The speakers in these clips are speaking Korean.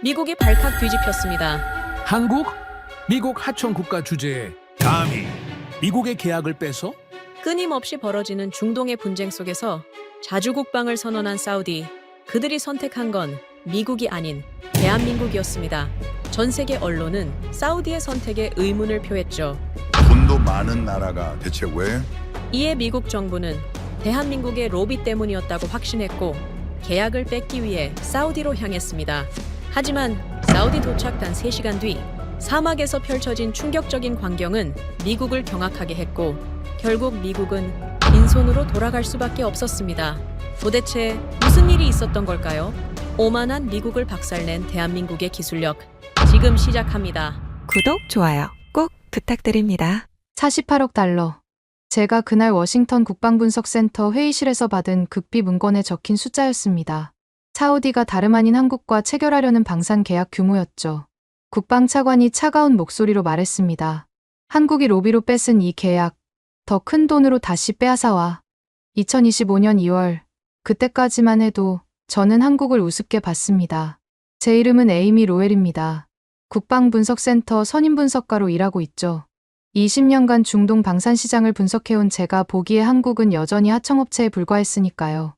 미국이 발칵 뒤집혔습니다. 한국? 미국 하청 국가 주재에 감히 미국의 계약을 뺏어? 끊임없이 벌어지는 중동의 분쟁 속에서 자주국방을 선언한 사우디. 그들이 선택한 건 미국이 아닌 대한민국이었습니다. 전 세계 언론은 사우디의 선택에 의문을 표했죠. 돈도 많은 나라가 대체 왜? 이에 미국 정부는 대한민국의 로비 때문이었다고 확신했고 계약을 뺏기 위해 사우디로 향했습니다. 하지만 사우디 도착 단 3시간 뒤 사막에서 펼쳐진 충격적인 광경은 미국을 경악하게 했고 결국 미국은 빈손으로 돌아갈 수밖에 없었습니다. 도대체 무슨 일이 있었던 걸까요? 오만한 미국을 박살낸 대한민국의 기술력 지금 시작합니다. 구독, 좋아요 꼭 부탁드립니다. 48억 달러. 제가 그날 워싱턴 국방분석센터 회의실에서 받은 극비 문건에 적힌 숫자였습니다. 사우디가 다름 아닌 한국과 체결하려는 방산 계약 규모였죠. 국방차관이 차가운 목소리로 말했습니다. 한국이 로비로 뺏은 이 계약, 더 큰 돈으로 다시 빼앗아와. 2025년 2월, 그때까지만 해도 저는 한국을 우습게 봤습니다. 제 이름은 에이미 로웰입니다. 국방분석센터 선임분석가로 일하고 있죠. 20년간 중동 방산 시장을 분석해온 제가 보기에 한국은 여전히 하청업체에 불과했으니까요.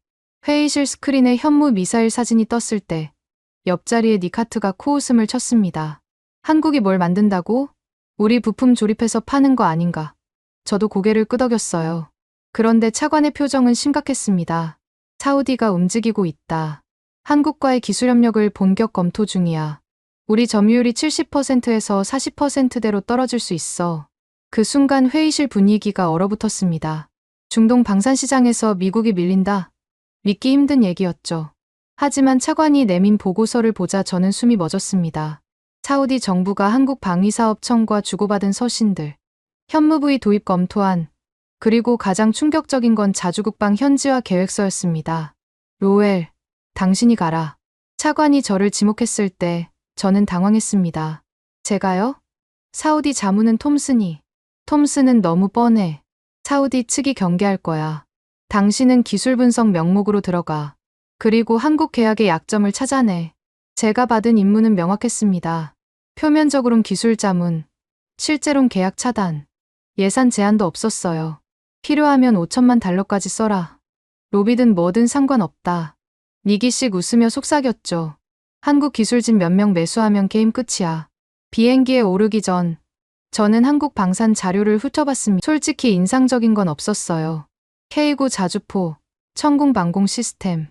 회의실 스크린에 현무 미사일 사진이 떴을 때 옆자리에 니카트가 코웃음을 쳤습니다. 한국이 뭘 만든다고? 우리 부품 조립해서 파는 거 아닌가? 저도 고개를 끄덕였어요. 그런데 차관의 표정은 심각했습니다. 사우디가 움직이고 있다. 한국과의 기술 협력을 본격 검토 중이야. 우리 점유율이 70%에서 40%대로 떨어질 수 있어. 그 순간 회의실 분위기가 얼어붙었습니다. 중동 방산 시장에서 미국이 밀린다. 믿기 힘든 얘기였죠. 하지만 차관이 내민 보고서를 보자 저는 숨이 멎었습니다. 사우디 정부가 한국 방위사업청과 주고받은 서신들, 현무부의 도입 검토안, 그리고 가장 충격적인 건 자주국방 현지화 계획서였습니다. 로웰, 당신이 가라. 차관이 저를 지목했을 때 저는 당황했습니다. 제가요? 사우디 자문은 톰슨이. 톰슨은 너무 뻔해. 사우디 측이 경계할 거야. 당신은 기술 분석 명목으로 들어가. 그리고 한국 계약의 약점을 찾아내. 제가 받은 임무는 명확했습니다. 표면적으론 기술 자문, 실제론 계약 차단, 예산 제한도 없었어요. 필요하면 5천만 달러까지 써라. 로비든 뭐든 상관없다. 니기씩 웃으며 속삭였죠. 한국 기술진 몇 명 매수하면 게임 끝이야. 비행기에 오르기 전 저는 한국 방산 자료를 훑어봤습니다. 솔직히 인상적인 건 없었어요. K9 자주포, 천궁 방공 시스템.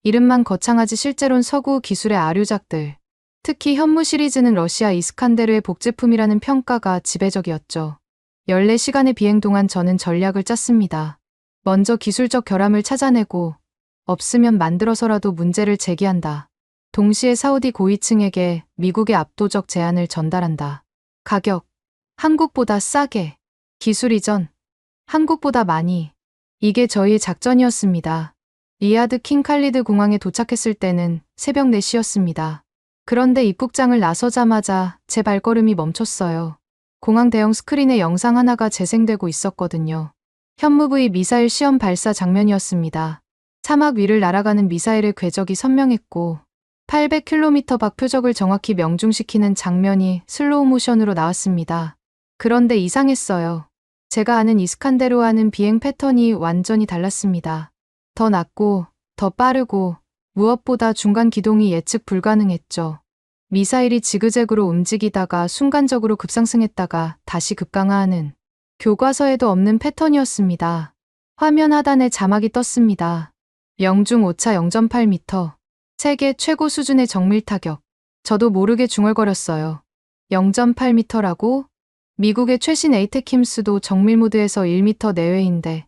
이름만 거창하지 실제론 서구 기술의 아류작들. 특히 현무 시리즈는 러시아 이스칸데르의 복제품이라는 평가가 지배적이었죠. 14시간의 비행 동안 저는 전략을 짰습니다. 먼저 기술적 결함을 찾아내고 없으면 만들어서라도 문제를 제기한다. 동시에 사우디 고위층에게 미국의 압도적 제안을 전달한다. 가격, 한국보다 싸게. 기술 이전, 한국보다 많이. 이게 저희의 작전이었습니다. 리야드 킹 칼리드 공항에 도착했을 때는 새벽 4시였습니다. 그런데 입국장을 나서자마자 제 발걸음이 멈췄어요. 공항 대형 스크린에 영상 하나가 재생되고 있었거든요. 현무부의 미사일 시험 발사 장면이었습니다. 사막 위를 날아가는 미사일의 궤적이 선명했고 800km 밖 표적을 정확히 명중시키는 장면이 슬로우 모션으로 나왔습니다. 그런데 이상했어요. 제가 아는 이스칸데르와는 비행 패턴이 완전히 달랐습니다. 더 낮고, 더 빠르고, 무엇보다 중간 기동이 예측 불가능했죠. 미사일이 지그재그로 움직이다가 순간적으로 급상승했다가 다시 급강하하는 교과서에도 없는 패턴이었습니다. 화면 하단에 자막이 떴습니다. 명중 오차 0.8m. 세계 최고 수준의 정밀 타격. 저도 모르게 중얼거렸어요. 0.8m라고? 미국의 최신 에이테킴스도 정밀 모드에서 1m 내외인데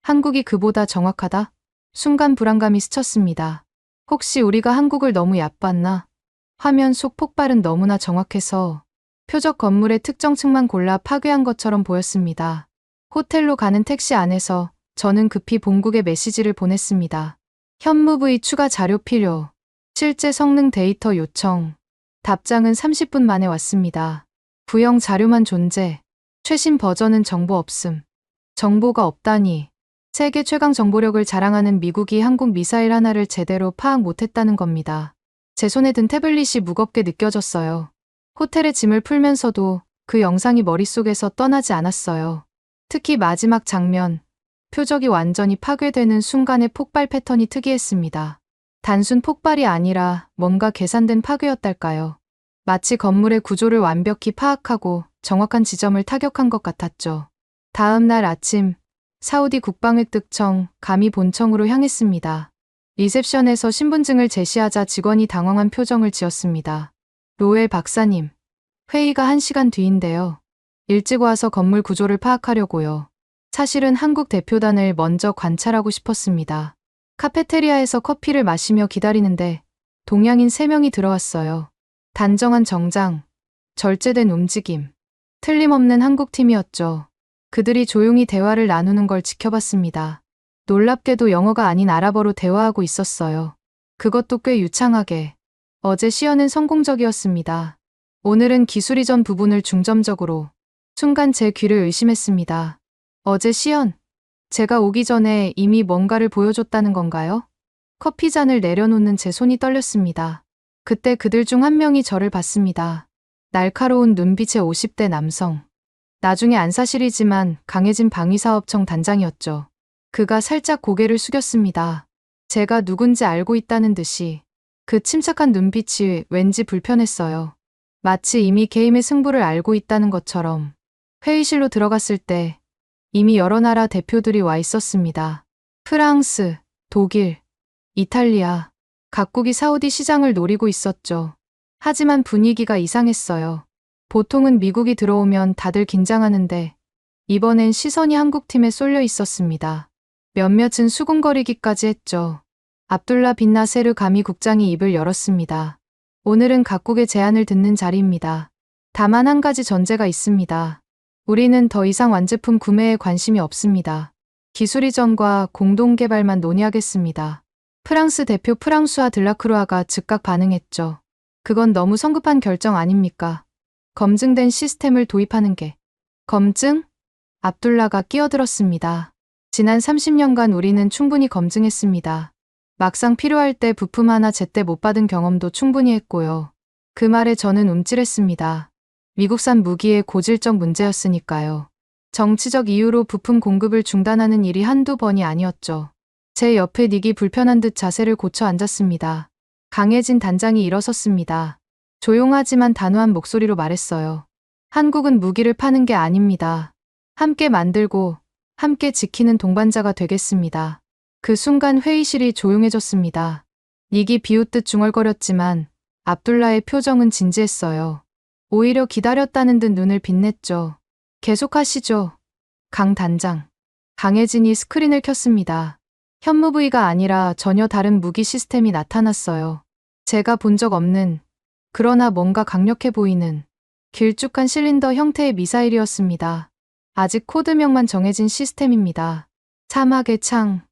한국이 그보다 정확하다? 순간 불안감이 스쳤습니다. 혹시 우리가 한국을 너무 얕봤나? 화면 속 폭발은 너무나 정확해서 표적 건물의 특정 층만 골라 파괴한 것처럼 보였습니다. 호텔로 가는 택시 안에서 저는 급히 본국에 메시지를 보냈습니다. 현무부의 추가 자료 필요. 실제 성능 데이터 요청. 답장은 30분 만에 왔습니다. 구형 자료만 존재. 최신 버전은 정보 없음. 정보가 없다니. 세계 최강 정보력을 자랑하는 미국이 한국 미사일 하나를 제대로 파악 못했다는 겁니다. 제 손에 든 태블릿이 무겁게 느껴졌어요. 호텔의 짐을 풀면서도 그 영상이 머릿속에서 떠나지 않았어요. 특히 마지막 장면, 표적이 완전히 파괴되는 순간의 폭발 패턴이 특이했습니다. 단순 폭발이 아니라 뭔가 계산된 파괴였달까요? 마치 건물의 구조를 완벽히 파악하고 정확한 지점을 타격한 것 같았죠. 다음 날 아침, 사우디 국방획득청 감히 본청으로 향했습니다. 리셉션에서 신분증을 제시하자 직원이 당황한 표정을 지었습니다. 로엘 박사님, 회의가 1시간 뒤인데요. 일찍 와서 건물 구조를 파악하려고요. 사실은 한국 대표단을 먼저 관찰하고 싶었습니다. 카페테리아에서 커피를 마시며 기다리는데 동양인 3명이 들어왔어요. 단정한 정장, 절제된 움직임, 틀림없는 한국팀이었죠. 그들이 조용히 대화를 나누는 걸 지켜봤습니다. 놀랍게도 영어가 아닌 아랍어로 대화하고 있었어요. 그것도 꽤 유창하게. 어제 시연은 성공적이었습니다. 오늘은 기술 이전 부분을 중점적으로. 순간 제 귀를 의심했습니다. 어제 시연, 제가 오기 전에 이미 뭔가를 보여줬다는 건가요? 커피 잔을 내려놓는 제 손이 떨렸습니다. 그때 그들 중 한 명이 저를 봤습니다. 날카로운 눈빛의 50대 남성. 나중에 안사실이지만 강해진 방위사업청 단장이었죠. 그가 살짝 고개를 숙였습니다. 제가 누군지 알고 있다는 듯이. 그 침착한 눈빛이 왠지 불편했어요. 마치 이미 게임의 승부를 알고 있다는 것처럼. 회의실로 들어갔을 때 이미 여러 나라 대표들이 와 있었습니다. 프랑스, 독일, 이탈리아, 각국이 사우디 시장을 노리고 있었죠. 하지만 분위기가 이상했어요. 보통은 미국이 들어오면 다들 긴장하는데 이번엔 시선이 한국팀에 쏠려 있었습니다. 몇몇은 수군거리기까지 했죠. 압둘라 빈 나세르 가미 국장이 입을 열었습니다. 오늘은 각국의 제안을 듣는 자리입니다. 다만 한 가지 전제가 있습니다. 우리는 더 이상 완제품 구매에 관심이 없습니다. 기술 이전과 공동 개발만 논의하겠습니다. 프랑스 대표 프랑수아 들라크루아가 즉각 반응했죠. 그건 너무 성급한 결정 아닙니까? 검증된 시스템을 도입하는 게. 검증? 압둘라가 끼어들었습니다. 지난 30년간 우리는 충분히 검증했습니다. 막상 필요할 때 부품 하나 제때 못 받은 경험도 충분히 했고요. 그 말에 저는 움찔했습니다. 미국산 무기의 고질적 문제였으니까요. 정치적 이유로 부품 공급을 중단하는 일이 한두 번이 아니었죠. 제 옆에 닉이 불편한 듯 자세를 고쳐 앉았습니다. 강해진 단장이 일어섰습니다. 조용하지만 단호한 목소리로 말했어요. 한국은 무기를 파는 게 아닙니다. 함께 만들고 함께 지키는 동반자가 되겠습니다. 그 순간 회의실이 조용해졌습니다. 닉이 비웃듯 중얼거렸지만 압둘라의 표정은 진지했어요. 오히려 기다렸다는 듯 눈을 빛냈죠. 계속하시죠. 강 단장. 강혜진이 스크린을 켰습니다. 현무 부위가 아니라 전혀 다른 무기 시스템이 나타났어요. 제가 본 적 없는, 그러나 뭔가 강력해 보이는 길쭉한 실린더 형태의 미사일이었습니다. 아직 코드명만 정해진 시스템입니다. 사막의 창.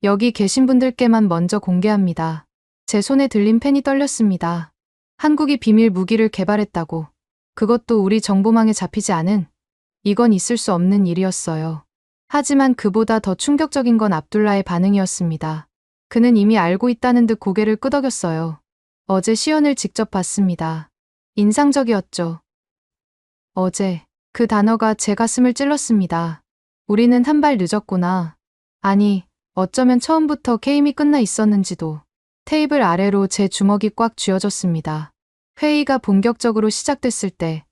여기 계신 분들께만 먼저 공개합니다. 제 손에 들린 펜이 떨렸습니다. 한국이 비밀 무기를 개발했다고. 그것도 우리 정보망에 잡히지 않은. 이건 있을 수 없는 일이었어요. 하지만 그보다 더 충격적인 건 압둘라의 반응이었습니다. 그는 이미 알고 있다는 듯 고개를 끄덕였어요. 어제 시연을 직접 봤습니다. 인상적이었죠. 어제 그 단어가 제 가슴을 찔렀습니다. 우리는 한 발 늦었구나. 아니, 어쩌면 처음부터 게임이 끝나 있었는지도. 테이블 아래로 제 주먹이 꽉 쥐어졌습니다. 회의가 본격적으로 시작됐을 때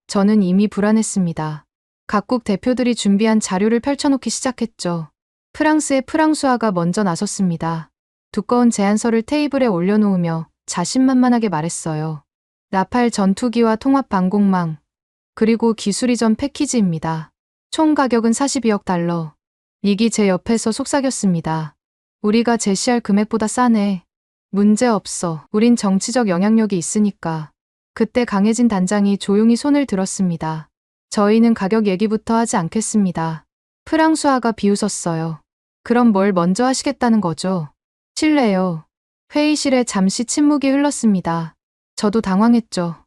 저는 이미 불안했습니다. 각국 대표들이 준비한 자료를 펼쳐놓기 시작했죠. 프랑스의 프랑수아가 먼저 나섰습니다. 두꺼운 제안서를 테이블에 올려놓으며 자신만만하게 말했어요. 라팔 전투기와 통합 방공망, 그리고 기술 이전 패키지입니다. 총 가격은 42억 달러. 닉이 제 옆에서 속삭였습니다. 우리가 제시할 금액보다 싸네. 문제없어. 우린 정치적 영향력이 있으니까. 그때 강해진 단장이 조용히 손을 들었습니다. 저희는 가격 얘기부터 하지 않겠습니다. 프랑수아가 비웃었어요. 그럼 뭘 먼저 하시겠다는 거죠? 실례요. 회의실에 잠시 침묵이 흘렀습니다. 저도 당황했죠.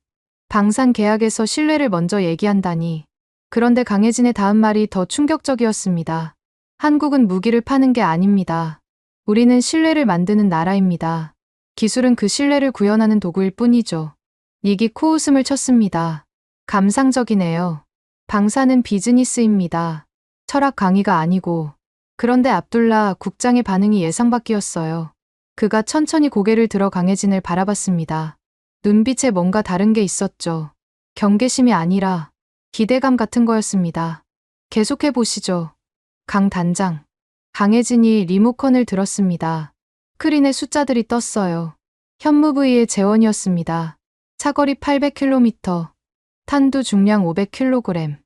방산 계약에서 신뢰를 먼저 얘기한다니. 그런데 강혜진의 다음 말이 더 충격적이었습니다. 한국은 무기를 파는 게 아닙니다. 우리는 신뢰를 만드는 나라입니다. 기술은 그 신뢰를 구현하는 도구일 뿐이죠. 닉이 코웃음을 쳤습니다. 감상적이네요. 방사는 비즈니스입니다. 철학 강의가 아니고. 그런데 압둘라 국장의 반응이 예상 밖이었어요. 그가 천천히 고개를 들어 강혜진을 바라봤습니다. 눈빛에 뭔가 다른 게 있었죠. 경계심이 아니라 기대감 같은 거였습니다. 계속해 보시죠. 강 단장. 강혜진이 리모컨을 들었습니다. 스크린에 숫자들이 떴어요. 현무부위의 재원이었습니다. 사거리 800km, 탄두 중량 500kg.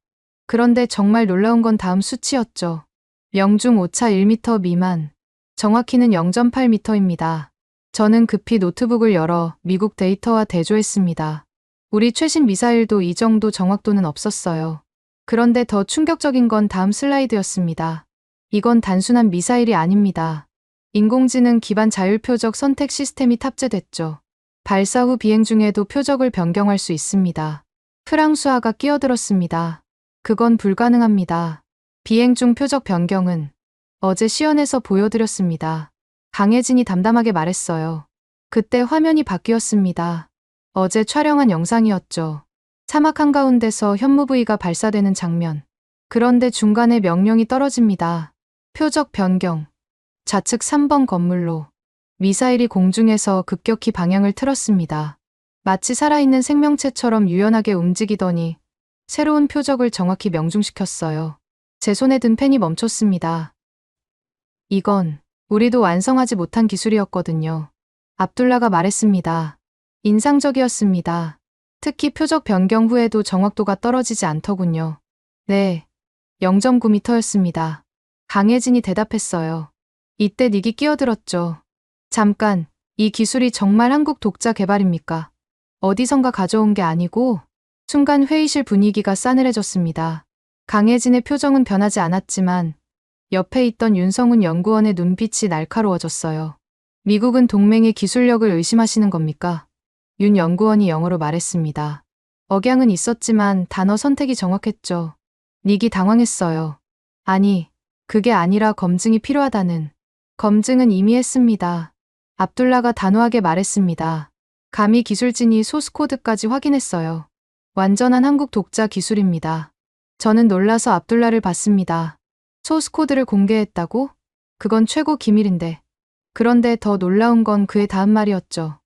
그런데 정말 놀라운 건 다음 수치였죠. 명중 오차 1m 미만, 정확히는 0.8m입니다. 저는 급히 노트북을 열어 미국 데이터와 대조했습니다. 우리 최신 미사일도 이 정도 정확도는 없었어요. 그런데 더 충격적인 건 다음 슬라이드였습니다. 이건 단순한 미사일이 아닙니다. 인공지능 기반 자율표적 선택 시스템이 탑재됐죠. 발사 후 비행 중에도 표적을 변경할 수 있습니다. 프랑스화가 끼어들었습니다. 그건 불가능합니다. 비행 중 표적 변경은 어제 시연에서 보여드렸습니다. 강혜진이 담담하게 말했어요. 그때 화면이 바뀌었습니다. 어제 촬영한 영상이었죠. 사막 한가운데서 현무부위가 발사되는 장면. 그런데 중간에 명령이 떨어집니다. 표적 변경. 좌측 3번 건물로. 미사일이 공중에서 급격히 방향을 틀었습니다. 마치 살아있는 생명체처럼 유연하게 움직이더니 새로운 표적을 정확히 명중시켰어요. 제 손에 든 펜이 멈췄습니다. 이건 우리도 완성하지 못한 기술이었거든요. 압둘라가 말했습니다. 인상적이었습니다. 특히 표적 변경 후에도 정확도가 떨어지지 않더군요. 네, 0.9m였습니다. 강혜진이 대답했어요. 이때 닉이 끼어들었죠. 잠깐, 이 기술이 정말 한국 독자 개발입니까? 어디선가 가져온 게 아니고? 순간 회의실 분위기가 싸늘해졌습니다. 강혜진의 표정은 변하지 않았지만 옆에 있던 윤성훈 연구원의 눈빛이 날카로워졌어요. 미국은 동맹의 기술력을 의심하시는 겁니까? 윤 연구원이 영어로 말했습니다. 억양은 있었지만 단어 선택이 정확했죠. 닉이 당황했어요. 아니, 그게 아니라 검증이 필요하다는. 검증은 이미 했습니다. 압둘라가 단호하게 말했습니다. 감히 기술진이 소스코드까지 확인했어요. 완전한 한국 독자 기술입니다. 저는 놀라서 압둘라를 봤습니다. 소스코드를 공개했다고? 그건 최고 기밀인데. 그런데 더 놀라운 건 그의 다음 말이었죠.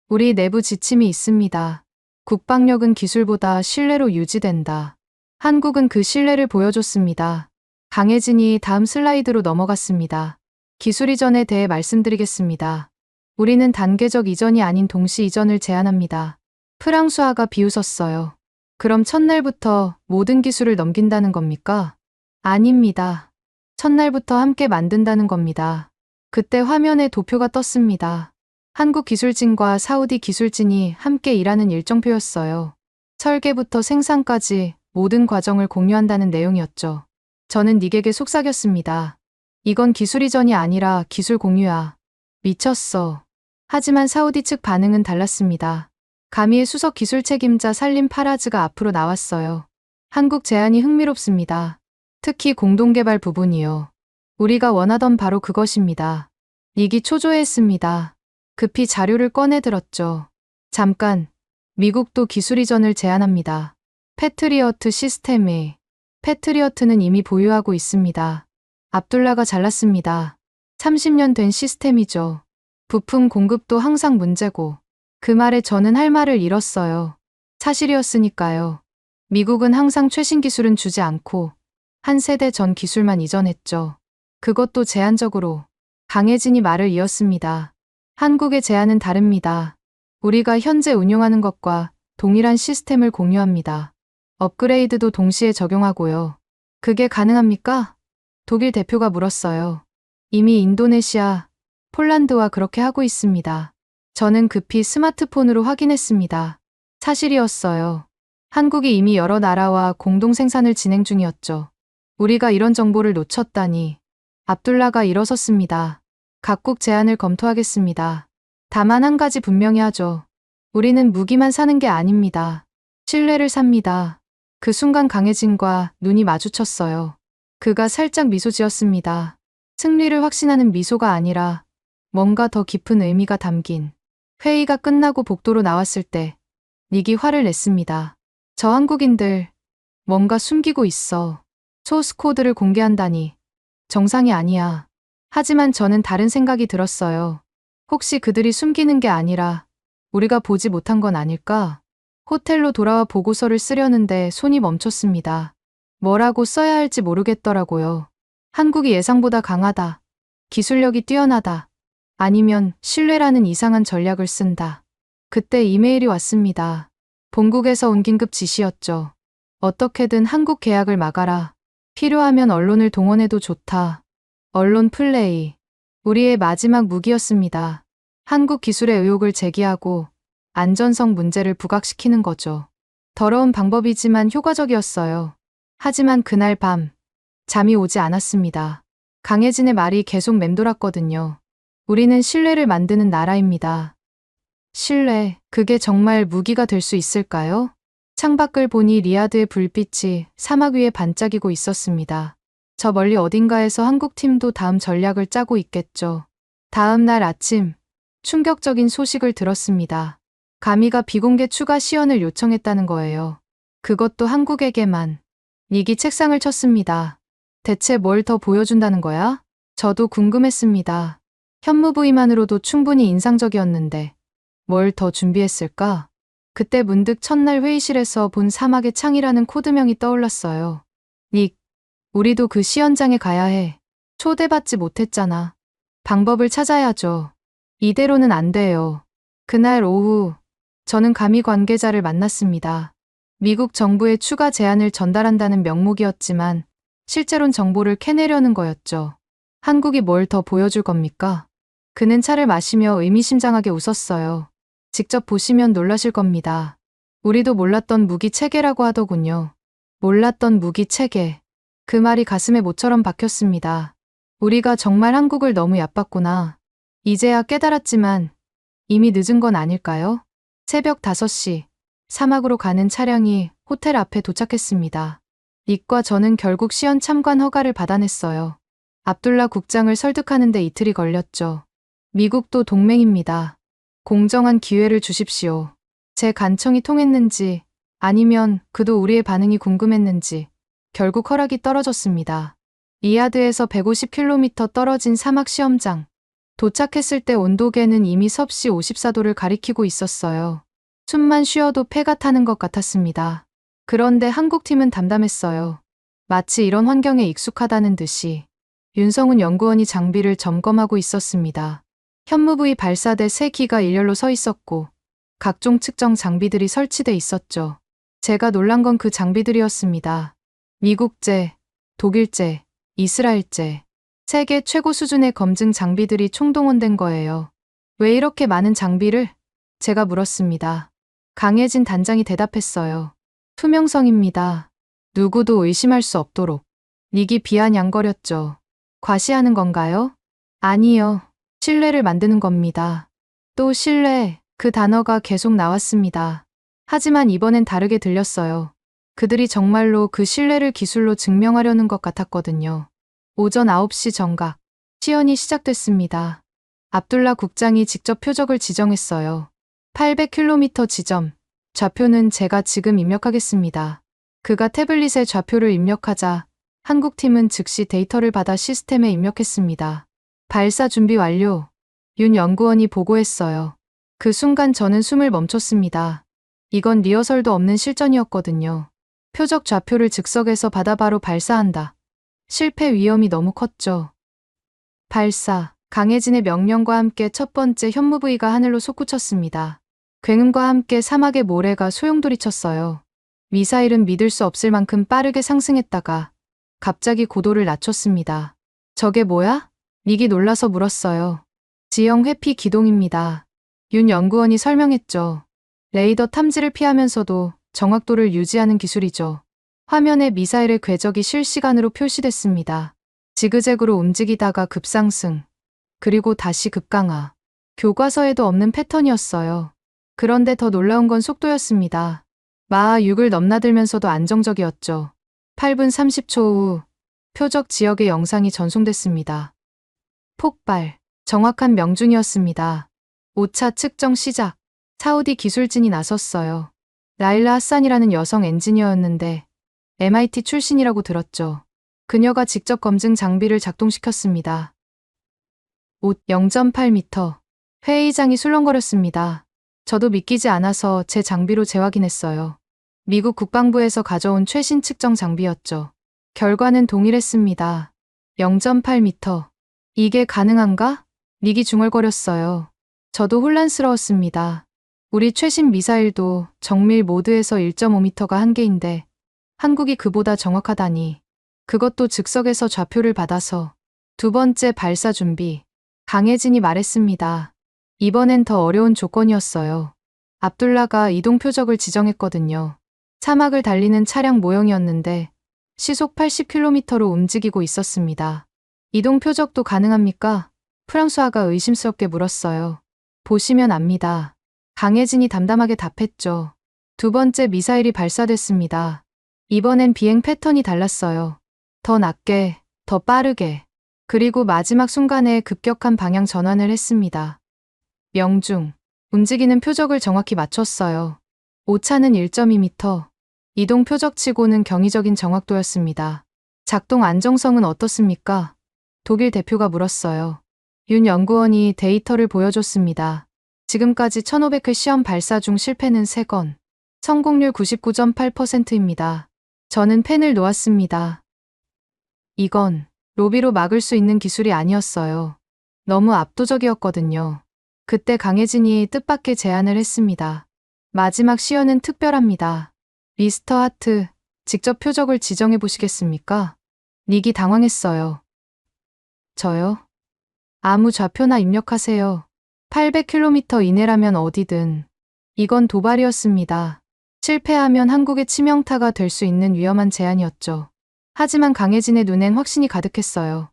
우리 내부 지침이 있습니다. 국방력은 기술보다 신뢰로 유지된다. 한국은 그 신뢰를 보여줬습니다. 강혜진이 다음 슬라이드로 넘어갔습니다. 기술 이전에 대해 말씀드리겠습니다. 우리는 단계적 이전이 아닌 동시 이전을 제안합니다. 프랑스화가 비웃었어요. 그럼 첫날부터 모든 기술을 넘긴다는 겁니까? 아닙니다. 첫날부터 함께 만든다는 겁니다. 그때 화면에 도표가 떴습니다. 한국 기술진과 사우디 기술진이 함께 일하는 일정표였어요. 설계부터 생산까지 모든 과정을 공유한다는 내용이었죠. 저는 닉에게 속삭였습니다. 이건 기술 이전이 아니라 기술 공유야. 미쳤어. 하지만 사우디 측 반응은 달랐습니다. 가미의 수석 기술 책임자 살림 파라즈가 앞으로 나왔어요. 한국 제안이 흥미롭습니다. 특히 공동개발 부분이요. 우리가 원하던 바로 그것입니다. 닉이 초조해했습니다. 급히 자료를 꺼내 들었죠. 잠깐, 미국도 기술 이전을 제안합니다. 패트리어트 시스템에. 패트리어트는 이미 보유하고 있습니다. 압둘라가 잘랐습니다. 30년 된 시스템이죠. 부품 공급도 항상 문제고. 그 말에 저는 할 말을 잃었어요. 사실이었으니까요. 미국은 항상 최신 기술은 주지 않고 한 세대 전 기술만 이전했죠. 그것도 제한적으로. 강혜진이 말을 이었습니다. 한국의 제안은 다릅니다. 우리가 현재 운용하는 것과 동일한 시스템을 공유합니다. 업그레이드도 동시에 적용하고요. 그게 가능합니까? 독일 대표가 물었어요. 이미 인도네시아, 폴란드와 그렇게 하고 있습니다. 저는 급히 스마트폰으로 확인했습니다. 사실이었어요. 한국이 이미 여러 나라와 공동 생산을 진행 중이었죠. 우리가 이런 정보를 놓쳤다니. 압둘라가 일어섰습니다. 각국 제안을 검토하겠습니다. 다만 한 가지 분명히 하죠. 우리는 무기만 사는 게 아닙니다. 신뢰를 삽니다. 그 순간 강혜진과 눈이 마주쳤어요. 그가 살짝 미소 지었습니다. 승리를 확신하는 미소가 아니라 뭔가 더 깊은 의미가 담긴. 회의가 끝나고 복도로 나왔을 때 닉이 화를 냈습니다. 저 한국인들 뭔가 숨기고 있어. 소스 코드를 공개한다니 정상이 아니야. 하지만 저는 다른 생각이 들었어요. 혹시 그들이 숨기는 게 아니라 우리가 보지 못한 건 아닐까? 호텔로 돌아와 보고서를 쓰려는데 손이 멈췄습니다. 뭐라고 써야 할지 모르겠더라고요. 한국이 예상보다 강하다. 기술력이 뛰어나다. 아니면 신뢰라는 이상한 전략을 쓴다. 그때 이메일이 왔습니다. 본국에서 온 긴급 지시였죠. 어떻게든 한국 계약을 막아라. 필요하면 언론을 동원해도 좋다. 언론 플레이. 우리의 마지막 무기였습니다. 한국 기술의 의혹을 제기하고 안전성 문제를 부각시키는 거죠. 더러운 방법이지만 효과적이었어요. 하지만 그날 밤 잠이 오지 않았습니다. 강혜진의 말이 계속 맴돌았거든요. 우리는 신뢰를 만드는 나라입니다. 신뢰, 그게 정말 무기가 될 수 있을까요? 창밖을 보니 리야드의 불빛이 사막 위에 반짝이고 있었습니다. 저 멀리 어딘가에서 한국팀도 다음 전략을 짜고 있겠죠. 다음 날 아침, 충격적인 소식을 들었습니다. 가미가 비공개 추가 시연을 요청했다는 거예요. 그것도 한국에게만. 닉이 책상을 쳤습니다. 대체 뭘 더 보여준다는 거야? 저도 궁금했습니다. 현무 부위만으로도 충분히 인상적이었는데 뭘 더 준비했을까? 그때 문득 첫날 회의실에서 본 사막의 창이라는 코드명이 떠올랐어요. 닉, 우리도 그 시연장에 가야 해. 초대받지 못했잖아. 방법을 찾아야죠. 이대로는 안 돼요. 그날 오후, 저는 가미 관계자를 만났습니다. 미국 정부의 추가 제안을 전달한다는 명목이었지만 실제론 정보를 캐내려는 거였죠. 한국이 뭘 더 보여줄 겁니까? 그는 차를 마시며 의미심장하게 웃었어요. 직접 보시면 놀라실 겁니다. 우리도 몰랐던 무기 체계라고 하더군요. 몰랐던 무기 체계. 그 말이 가슴에 모처럼 박혔습니다. 우리가 정말 한국을 너무 얕봤구나. 이제야 깨달았지만 이미 늦은 건 아닐까요? 새벽 5시, 사막으로 가는 차량이 호텔 앞에 도착했습니다. 닉과 저는 결국 시연 참관 허가를 받아냈어요. 압둘라 국장을 설득하는 데 이틀이 걸렸죠. 미국도 동맹입니다. 공정한 기회를 주십시오. 제 간청이 통했는지 아니면 그도 우리의 반응이 궁금했는지 결국 허락이 떨어졌습니다. 리야드에서 150km 떨어진 사막 시험장. 도착했을 때 온도계는 이미 섭씨 54도를 가리키고 있었어요. 숨만 쉬어도 폐가 타는 것 같았습니다. 그런데 한국팀은 담담했어요. 마치 이런 환경에 익숙하다는 듯이. 윤성훈 연구원이 장비를 점검하고 있었습니다. 현무부위 발사대 3기가 일렬로 서 있었고 각종 측정 장비들이 설치돼 있었죠. 제가 놀란 건 그 장비들이었습니다. 미국제, 독일제, 이스라엘제. 세계 최고 수준의 검증 장비들이 총동원된 거예요. 왜 이렇게 많은 장비를? 제가 물었습니다. 강혜진 단장이 대답했어요. 투명성입니다. 누구도 의심할 수 없도록. 닉이 비아냥거렸죠. 과시하는 건가요? 아니요. 신뢰를 만드는 겁니다. 또 신뢰, 그 단어가 계속 나왔습니다. 하지만 이번엔 다르게 들렸어요. 그들이 정말로 그 신뢰를 기술로 증명하려는 것 같았거든요. 오전 9시 정각, 시연이 시작됐습니다. 압둘라 국장이 직접 표적을 지정했어요. 800km 지점, 좌표는 제가 지금 입력하겠습니다. 그가 태블릿에 좌표를 입력하자 한국팀은 즉시 데이터를 받아 시스템에 입력했습니다. 발사 준비 완료. 윤 연구원이 보고했어요. 그 순간 저는 숨을 멈췄습니다. 이건 리허설도 없는 실전이었거든요. 표적 좌표를 즉석에서 받아 바로 발사한다. 실패 위험이 너무 컸죠. 발사. 강혜진의 명령과 함께 첫 번째 현무부위가 하늘로 솟구쳤습니다. 굉음과 함께 사막의 모래가 소용돌이쳤어요. 미사일은 믿을 수 없을 만큼 빠르게 상승했다가 갑자기 고도를 낮췄습니다. 저게 뭐야? 닉이 놀라서 물었어요. 지형 회피 기동입니다. 윤 연구원이 설명했죠. 레이더 탐지를 피하면서도 정확도를 유지하는 기술이죠. 화면에 미사일의 궤적이 실시간으로 표시됐습니다. 지그재그로 움직이다가 급상승, 그리고 다시 급강하. 교과서에도 없는 패턴이었어요. 그런데 더 놀라운 건 속도였습니다. 마하 6을 넘나들면서도 안정적이었죠. 8분 30초 후 표적 지역의 영상이 전송됐습니다. 폭발, 정확한 명중이었습니다. 오차 측정 시작. 사우디 기술진이 나섰어요. 라일라 하산이라는 여성 엔지니어였는데 MIT 출신이라고 들었죠. 그녀가 직접 검증 장비를 작동시켰습니다. 옷 0.8m. 회의장이 술렁거렸습니다. 저도 믿기지 않아서 제 장비로 재확인했어요. 미국 국방부에서 가져온 최신 측정 장비였죠. 결과는 동일했습니다. 0.8m. 이게 가능한가? 닉이 중얼거렸어요. 저도 혼란스러웠습니다. 우리 최신 미사일도 정밀 모드에서 1.5m가 한계인데 한국이 그보다 정확하다니. 그것도 즉석에서 좌표를 받아서. 두 번째 발사 준비. 강혜진이 말했습니다. 이번엔 더 어려운 조건이었어요. 압둘라가 이동 표적을 지정했거든요. 사막을 달리는 차량 모형이었는데 시속 80km로 움직이고 있었습니다. 이동 표적도 가능합니까? 프랑스화가 의심스럽게 물었어요. 보시면 압니다. 강혜진이 담담하게 답했죠. 두 번째 미사일이 발사됐습니다. 이번엔 비행 패턴이 달랐어요. 더 낮게, 더 빠르게. 그리고 마지막 순간에 급격한 방향 전환을 했습니다. 명중. 움직이는 표적을 정확히 맞췄어요. 오차는 1.2m. 이동 표적치고는 경이적인 정확도였습니다. 작동 안정성은 어떻습니까? 독일 대표가 물었어요. 윤 연구원이 데이터를 보여줬습니다. 지금까지 1500회 시험 발사 중 실패는 3건. 성공률 99.8%입니다. 저는 펜을 놓았습니다. 이건 로비로 막을 수 있는 기술이 아니었어요. 너무 압도적이었거든요. 그때 강혜진이 뜻밖의 제안을 했습니다. 마지막 시연은 특별합니다. 미스터 하트, 직접 표적을 지정해 보시겠습니까? 닉이 당황했어요. 저요? 아무 좌표나 입력하세요. 800km 이내라면 어디든. 이건 도발이었습니다. 실패하면 한국의 치명타가 될 수 있는 위험한 제안이었죠. 하지만 강혜진의 눈엔 확신이 가득했어요.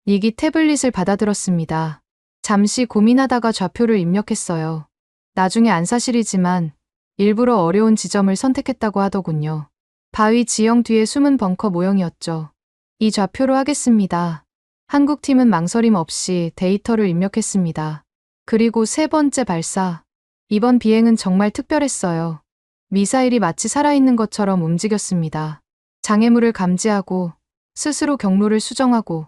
닉이 태블릿을 받아들었습니다. 잠시 고민하다가 좌표를 입력했어요. 나중에 안 사실이지만 일부러 어려운 지점을 선택했다고 하더군요. 바위 지형 뒤에 숨은 벙커 모형이었죠. 이 좌표로 하겠습니다. 한국팀은 망설임 없이 데이터를 입력했습니다. 그리고 세 번째 발사. 이번 비행은 정말 특별했어요. 미사일이 마치 살아있는 것처럼 움직였습니다. 장애물을 감지하고 스스로 경로를 수정하고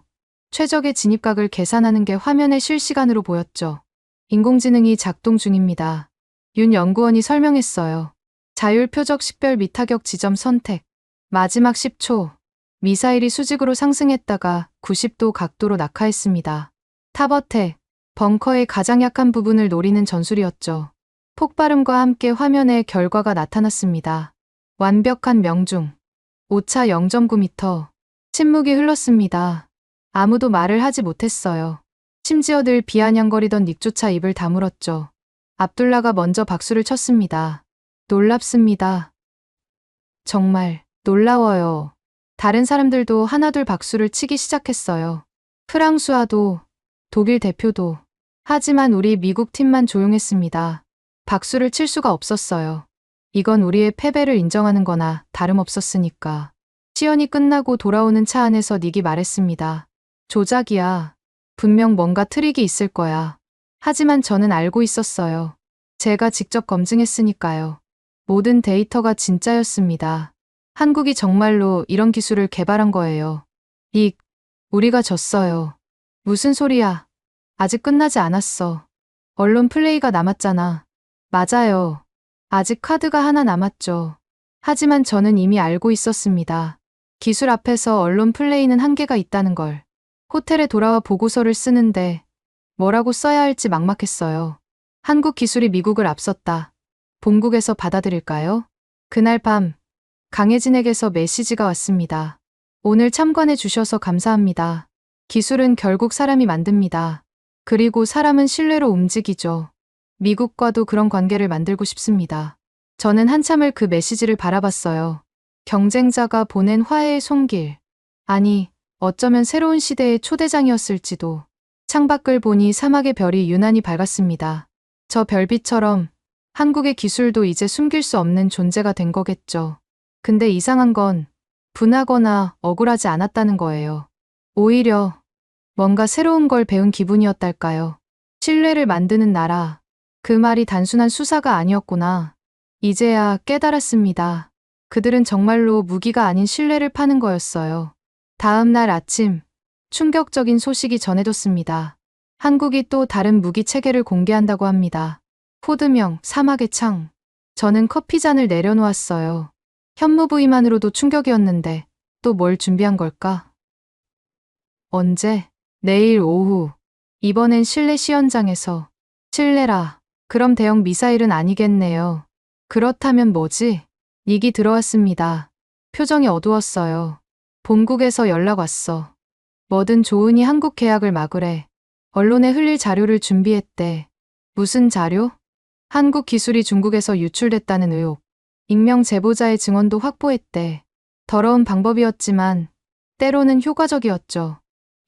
최적의 진입각을 계산하는 게 화면에 실시간으로 보였죠. 인공지능이 작동 중입니다. 윤 연구원이 설명했어요. 자율 표적 식별 미타격 지점 선택. 마지막 10초. 미사일이 수직으로 상승했다가 90도 각도로 낙하했습니다. 탑어택. 벙커의 가장 약한 부분을 노리는 전술이었죠. 폭발음과 함께 화면에 결과가 나타났습니다. 완벽한 명중. 오차 0.9m. 침묵이 흘렀습니다. 아무도 말을 하지 못했어요. 심지어 늘 비아냥거리던 닉조차 입을 다물었죠. 압둘라가 먼저 박수를 쳤습니다. 놀랍습니다. 정말 놀라워요. 다른 사람들도 하나둘 박수를 치기 시작했어요. 프랑스와도, 독일 대표도. 하지만 우리 미국 팀만 조용했습니다. 박수를 칠 수가 없었어요. 이건 우리의 패배를 인정하는 거나 다름없었으니까. 시연이 끝나고 돌아오는 차 안에서 닉이 말했습니다. 조작이야. 분명 뭔가 트릭이 있을 거야. 하지만 저는 알고 있었어요. 제가 직접 검증했으니까요. 모든 데이터가 진짜였습니다. 한국이 정말로 이런 기술을 개발한 거예요. 닉, 우리가 졌어요. 무슨 소리야. 아직 끝나지 않았어. 언론 플레이가 남았잖아. 맞아요. 아직 카드가 하나 남았죠. 하지만 저는 이미 알고 있었습니다. 기술 앞에서 언론 플레이는 한계가 있다는 걸. 호텔에 돌아와 보고서를 쓰는데 뭐라고 써야 할지 막막했어요. 한국 기술이 미국을 앞섰다. 본국에서 받아들일까요? 그날 밤 강혜진에게서 메시지가 왔습니다. 오늘 참관해 주셔서 감사합니다. 기술은 결국 사람이 만듭니다. 그리고 사람은 신뢰로 움직이죠. 미국과도 그런 관계를 만들고 싶습니다. 저는 한참을 그 메시지를 바라봤어요. 경쟁자가 보낸 화해의 손길. 아니, 어쩌면 새로운 시대의 초대장이었을지도. 창밖을 보니 사막의 별이 유난히 밝았습니다. 저 별빛처럼 한국의 기술도 이제 숨길 수 없는 존재가 된 거겠죠. 근데 이상한 건 분하거나 억울하지 않았다는 거예요. 오히려 뭔가 새로운 걸 배운 기분이었달까요. 신뢰를 만드는 나라, 그 말이 단순한 수사가 아니었구나. 이제야 깨달았습니다. 그들은 정말로 무기가 아닌 신뢰를 파는 거였어요. 다음 날 아침, 충격적인 소식이 전해졌습니다. 한국이 또 다른 무기 체계를 공개한다고 합니다. 포드명, 사막의 창. 저는 커피잔을 내려놓았어요. 현무부위만으로도 충격이었는데 또 뭘 준비한 걸까? 언제? 내일 오후. 이번엔 실내 시연장에서. 실내라. 그럼 대형 미사일은 아니겠네요. 그렇다면 뭐지? 닉이 들어왔습니다. 표정이 어두웠어요. 본국에서 연락 왔어. 뭐든 좋으니 한국 계약을 막으래. 언론에 흘릴 자료를 준비했대. 무슨 자료? 한국 기술이 중국에서 유출됐다는 의혹. 익명 제보자의 증언도 확보했대. 더러운 방법이었지만 때로는 효과적이었죠.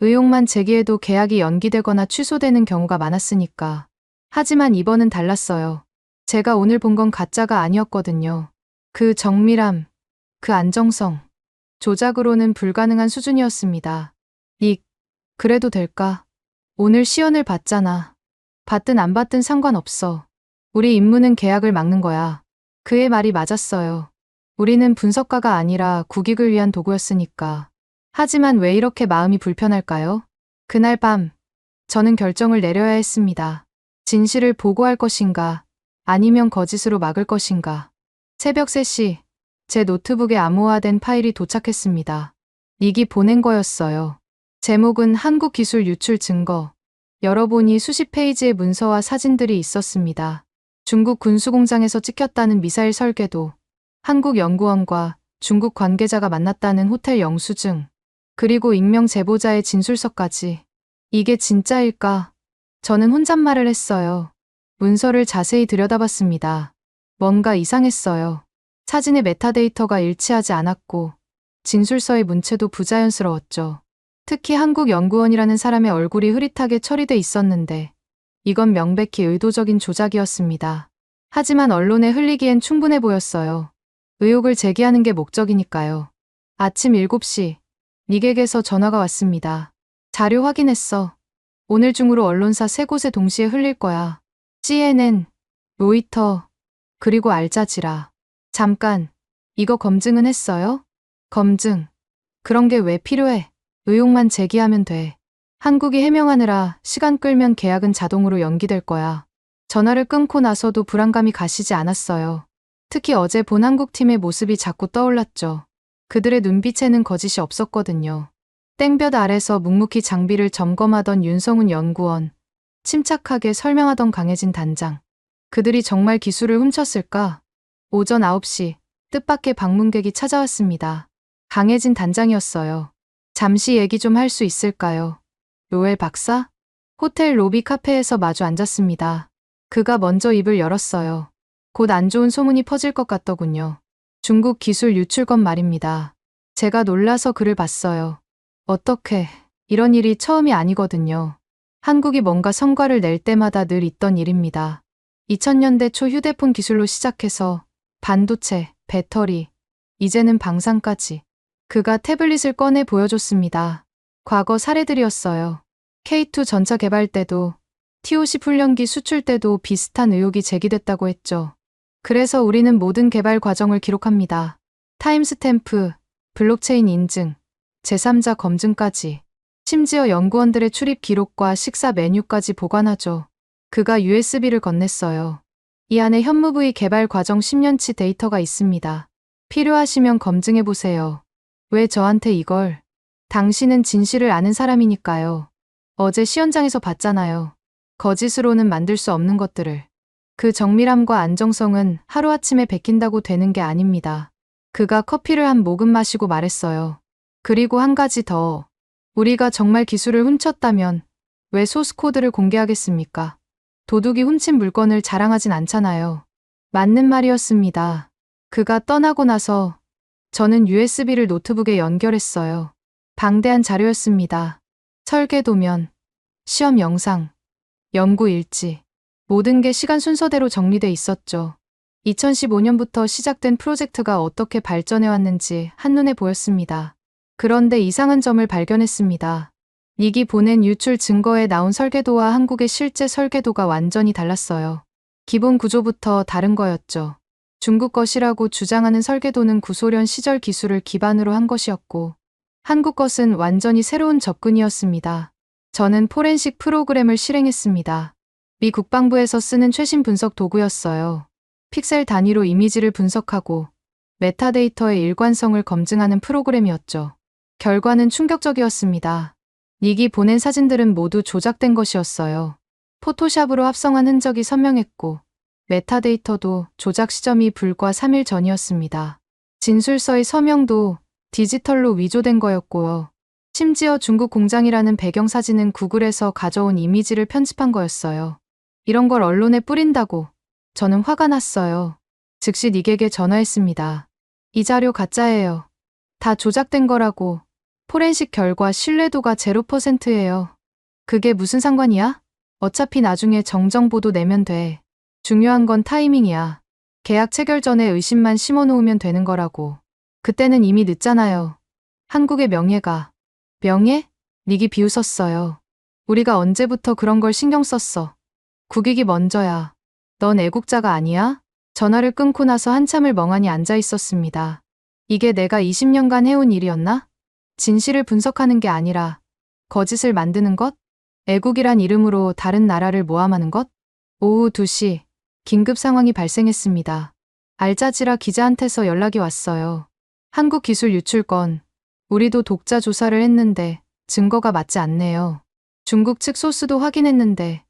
의혹만 제기해도 계약이 연기되거나 취소되는 경우가 많았으니까. 하지만 이번은 달랐어요. 제가 오늘 본 건 가짜가 아니었거든요. 그 정밀함, 그 안정성, 조작으로는 불가능한 수준이었습니다. 닉, 그래도 될까? 오늘 시연을 받잖아. 받든 안 받든 상관없어. 우리 임무는 계약을 막는 거야. 그의 말이 맞았어요. 우리는 분석가가 아니라 국익을 위한 도구였으니까. 하지만 왜 이렇게 마음이 불편할까요? 그날 밤, 저는 결정을 내려야 했습니다. 진실을 보고할 것인가, 아니면 거짓으로 막을 것인가. 새벽 3시, 제 노트북에 암호화된 파일이 도착했습니다. 닉이 보낸 거였어요. 제목은 한국 기술 유출 증거. 열어보니 수십 페이지의 문서와 사진들이 있었습니다. 중국 군수공장에서 찍혔다는 미사일 설계도, 한국 연구원과 중국 관계자가 만났다는 호텔 영수증, 그리고 익명 제보자의 진술서까지. 이게 진짜일까? 저는 혼잣말을 했어요. 문서를 자세히 들여다봤습니다. 뭔가 이상했어요. 사진의 메타데이터가 일치하지 않았고 진술서의 문체도 부자연스러웠죠. 특히 한국 연구원이라는 사람의 얼굴이 흐릿하게 처리돼 있었는데 이건 명백히 의도적인 조작이었습니다. 하지만 언론에 흘리기엔 충분해 보였어요. 의혹을 제기하는 게 목적이니까요. 아침 7시, 닉에게서 전화가 왔습니다. 자료 확인했어. 오늘 중으로 언론사 3곳에 동시에 흘릴 거야. CNN, 로이터, 그리고 알자지라. 잠깐, 이거 검증은 했어요? 검증. 그런 게 왜 필요해? 의혹만 제기하면 돼. 한국이 해명하느라 시간 끌면 계약은 자동으로 연기될 거야. 전화를 끊고 나서도 불안감이 가시지 않았어요. 특히 어제 본 한국팀의 모습이 자꾸 떠올랐죠. 그들의 눈빛에는 거짓이 없었거든요. 땡볕 아래서 묵묵히 장비를 점검하던 윤성훈 연구원, 침착하게 설명하던 강혜진 단장. 그들이 정말 기술을 훔쳤을까? 오전 9시, 뜻밖의 방문객이 찾아왔습니다. 강혜진 단장이었어요. 잠시 얘기 좀 할 수 있을까요? 로엘 박사? 호텔 로비 카페에서 마주 앉았습니다. 그가 먼저 입을 열었어요. 곧 안 좋은 소문이 퍼질 것 같더군요. 중국 기술 유출건 말입니다. 제가 놀라서 글을 봤어요. 어떻게, 이런 일이 처음이 아니거든요. 한국이 뭔가 성과를 낼 때마다 늘 있던 일입니다. 2000년대 초 휴대폰 기술로 시작해서 반도체, 배터리, 이제는 방산까지. 그가 태블릿을 꺼내 보여줬습니다. 과거 사례들이었어요. K2 전차 개발 때도, T-50 훈련기 수출 때도 비슷한 의혹이 제기됐다고 했죠. 그래서 우리는 모든 개발 과정을 기록합니다. 타임스탬프, 블록체인 인증, 제3자 검증까지. 심지어 연구원들의 출입 기록과 식사 메뉴까지 보관하죠. 그가 USB를 건넸어요. 이 안에 현무부의 개발 과정 10년치 데이터가 있습니다. 필요하시면 검증해보세요. 왜 저한테 이걸? 당신은 진실을 아는 사람이니까요. 어제 시연장에서 봤잖아요. 거짓으로는 만들 수 없는 것들을. 그 정밀함과 안정성은 하루아침에 베낀다고 되는 게 아닙니다. 그가 커피를 한 모금 마시고 말했어요. 그리고 한 가지 더. 우리가 정말 기술을 훔쳤다면 왜 소스코드를 공개하겠습니까? 도둑이 훔친 물건을 자랑하진 않잖아요. 맞는 말이었습니다. 그가 떠나고 나서 저는 USB를 노트북에 연결했어요. 방대한 자료였습니다. 설계도면, 시험 영상, 연구 일지. 모든 게 시간 순서대로 정리돼 있었죠. 2015년부터 시작된 프로젝트가 어떻게 발전해왔는지 한눈에 보였습니다. 그런데 이상한 점을 발견했습니다. 닉이 보낸 유출 증거에 나온 설계도와 한국의 실제 설계도가 완전히 달랐어요. 기본 구조부터 다른 거였죠. 중국 것이라고 주장하는 설계도는 구소련 시절 기술을 기반으로 한 것이었고, 한국 것은 완전히 새로운 접근이었습니다. 저는 포렌식 프로그램을 실행했습니다. 미 국방부에서 쓰는 최신 분석 도구였어요. 픽셀 단위로 이미지를 분석하고 메타데이터의 일관성을 검증하는 프로그램이었죠. 결과는 충격적이었습니다. 닉이 보낸 사진들은 모두 조작된 것이었어요. 포토샵으로 합성한 흔적이 선명했고 메타데이터도 조작 시점이 불과 3일 전이었습니다. 진술서의 서명도 디지털로 위조된 거였고요. 심지어 중국 공장이라는 배경사진은 구글에서 가져온 이미지를 편집한 거였어요. 이런 걸 언론에 뿌린다고 저는 화가 났어요. 즉시 닉에게 전화했습니다. 이 자료 가짜예요. 다 조작된 거라고. 포렌식 결과 신뢰도가 0%예요. 그게 무슨 상관이야? 어차피 나중에 정정보도 내면 돼. 중요한 건 타이밍이야. 계약 체결 전에 의심만 심어놓으면 되는 거라고. 그때는 이미 늦잖아요. 한국의 명예가. 명예? 닉이 비웃었어요. 우리가 언제부터 그런 걸 신경 썼어. 국익이 먼저야. 넌 애국자가 아니야? 전화를 끊고 나서 한참을 멍하니 앉아 있었습니다. 이게 내가 20년간 해온 일이었나? 진실을 분석하는 게 아니라 거짓을 만드는 것? 애국이란 이름으로 다른 나라를 모함하는 것? 오후 2시, 긴급 상황이 발생했습니다. 알자지라 기자한테서 연락이 왔어요. 한국 기술 유출 건 우리도 독자 조사를 했는데 증거가 맞지 않네요. 중국 측 소스도 확인했는데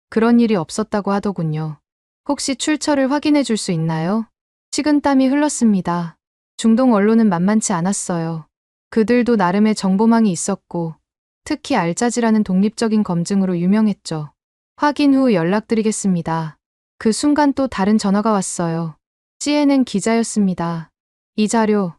그런 일이 없었다고 하더군요. 혹시 출처를 확인해 줄 수 있나요? 식은땀이 흘렀습니다. 중동 언론은 만만치 않았어요. 그들도 나름의 정보망이 있었고 특히 알자지라는 독립적인 검증으로 유명했죠. 확인 후 연락드리겠습니다. 그 순간 또 다른 전화가 왔어요. CNN 기자였습니다. 이 자료,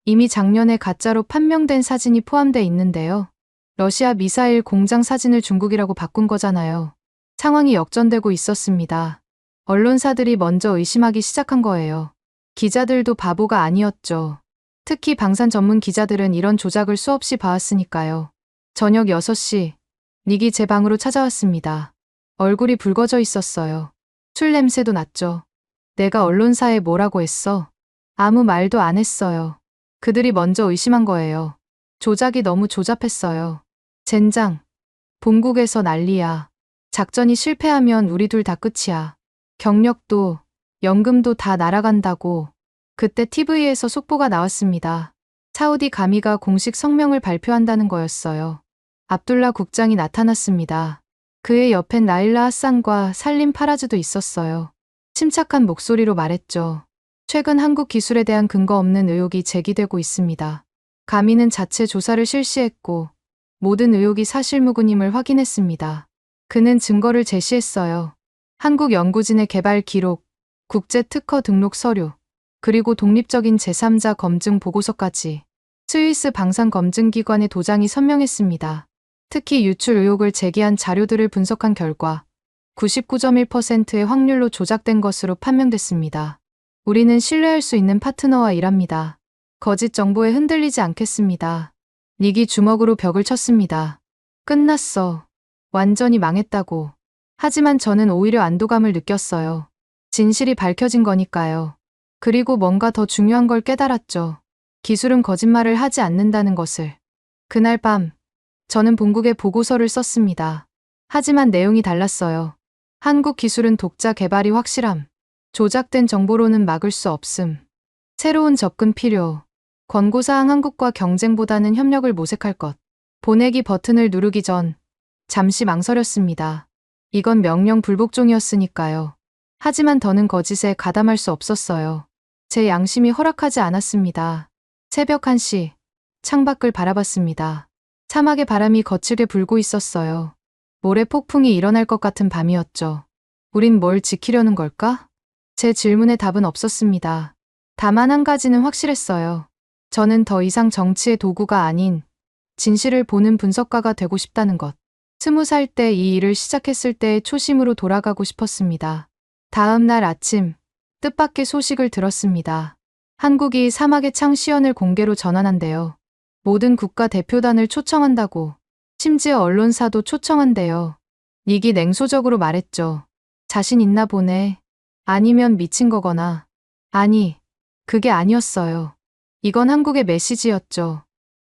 이미 작년에 가짜로 판명된 사진이 포함돼 있는데요. 러시아 미사일 공장 사진을 중국이라고 바꾼 거잖아요. 상황이 역전되고 있었습니다. 언론사들이 먼저 의심하기 시작한 거예요. 기자들도 바보가 아니었죠. 특히 방산 전문 기자들은 이런 조작을 수없이 봐왔으니까요. 저녁 6시, 닉이 제 방으로 찾아왔습니다. 얼굴이 붉어져 있었어요. 술 냄새도 났죠. 내가 언론사에 뭐라고 했어? 아무 말도 안 했어요. 그들이 먼저 의심한 거예요. 조작이 너무 조잡했어요. 젠장. 본국에서 난리야. 작전이 실패하면 우리 둘 다 끝이야. 경력도, 연금도 다 날아간다고. 그때 TV에서 속보가 나왔습니다. 사우디 가미가 공식 성명을 발표한다는 거였어요. 압둘라 국장이 나타났습니다. 그의 옆엔 나일라 하산과 살림 파라즈도 있었어요. 침착한 목소리로 말했죠. 최근 한국 기술에 대한 근거 없는 의혹이 제기되고 있습니다. 가미는 자체 조사를 실시했고 모든 의혹이 사실무근임을 확인했습니다. 그는 증거를 제시했어요. 한국 연구진의 개발 기록, 국제 특허 등록 서류, 그리고 독립적인 제3자 검증 보고서까지. 스위스 방산검증기관의 도장이 선명했습니다. 특히 유출 의혹을 제기한 자료들을 분석한 결과 99.1%의 확률로 조작된 것으로 판명됐습니다. 우리는 신뢰할 수 있는 파트너와 일합니다. 거짓 정보에 흔들리지 않겠습니다. 닉이 주먹으로 벽을 쳤습니다. 끝났어. 완전히 망했다고. 하지만 저는 오히려 안도감을 느꼈어요. 진실이 밝혀진 거니까요. 그리고 뭔가 더 중요한 걸 깨달았죠. 기술은 거짓말을 하지 않는다는 것을. 그날 밤, 저는 본국에 보고서를 썼습니다. 하지만 내용이 달랐어요. 한국 기술은 독자 개발이 확실함. 조작된 정보로는 막을 수 없음. 새로운 접근 필요. 권고사항 한국과 경쟁보다는 협력을 모색할 것. 보내기 버튼을 누르기 전 잠시 망설였습니다. 이건 명령 불복종이었으니까요. 하지만 더는 거짓에 가담할 수 없었어요. 제 양심이 허락하지 않았습니다. 새벽 1시, 창밖을 바라봤습니다. 사막의 바람이 거칠게 불고 있었어요. 모래 폭풍이 일어날 것 같은 밤이었죠. 우린 뭘 지키려는 걸까? 제 질문에 답은 없었습니다. 다만 한 가지는 확실했어요. 저는 더 이상 정치의 도구가 아닌 진실을 보는 분석가가 되고 싶다는 것. 20살 때 이 일을 시작했을 때의 초심으로 돌아가고 싶었습니다. 다음 날 아침, 뜻밖의 소식을 들었습니다. 한국이 사막의 창시연을 공개로 전환한대요. 모든 국가 대표단을 초청한다고. 심지어 언론사도 초청한대요. 닉이 냉소적으로 말했죠. 자신 있나 보네. 아니면 미친 거거나. 아니, 그게 아니었어요. 이건 한국의 메시지였죠.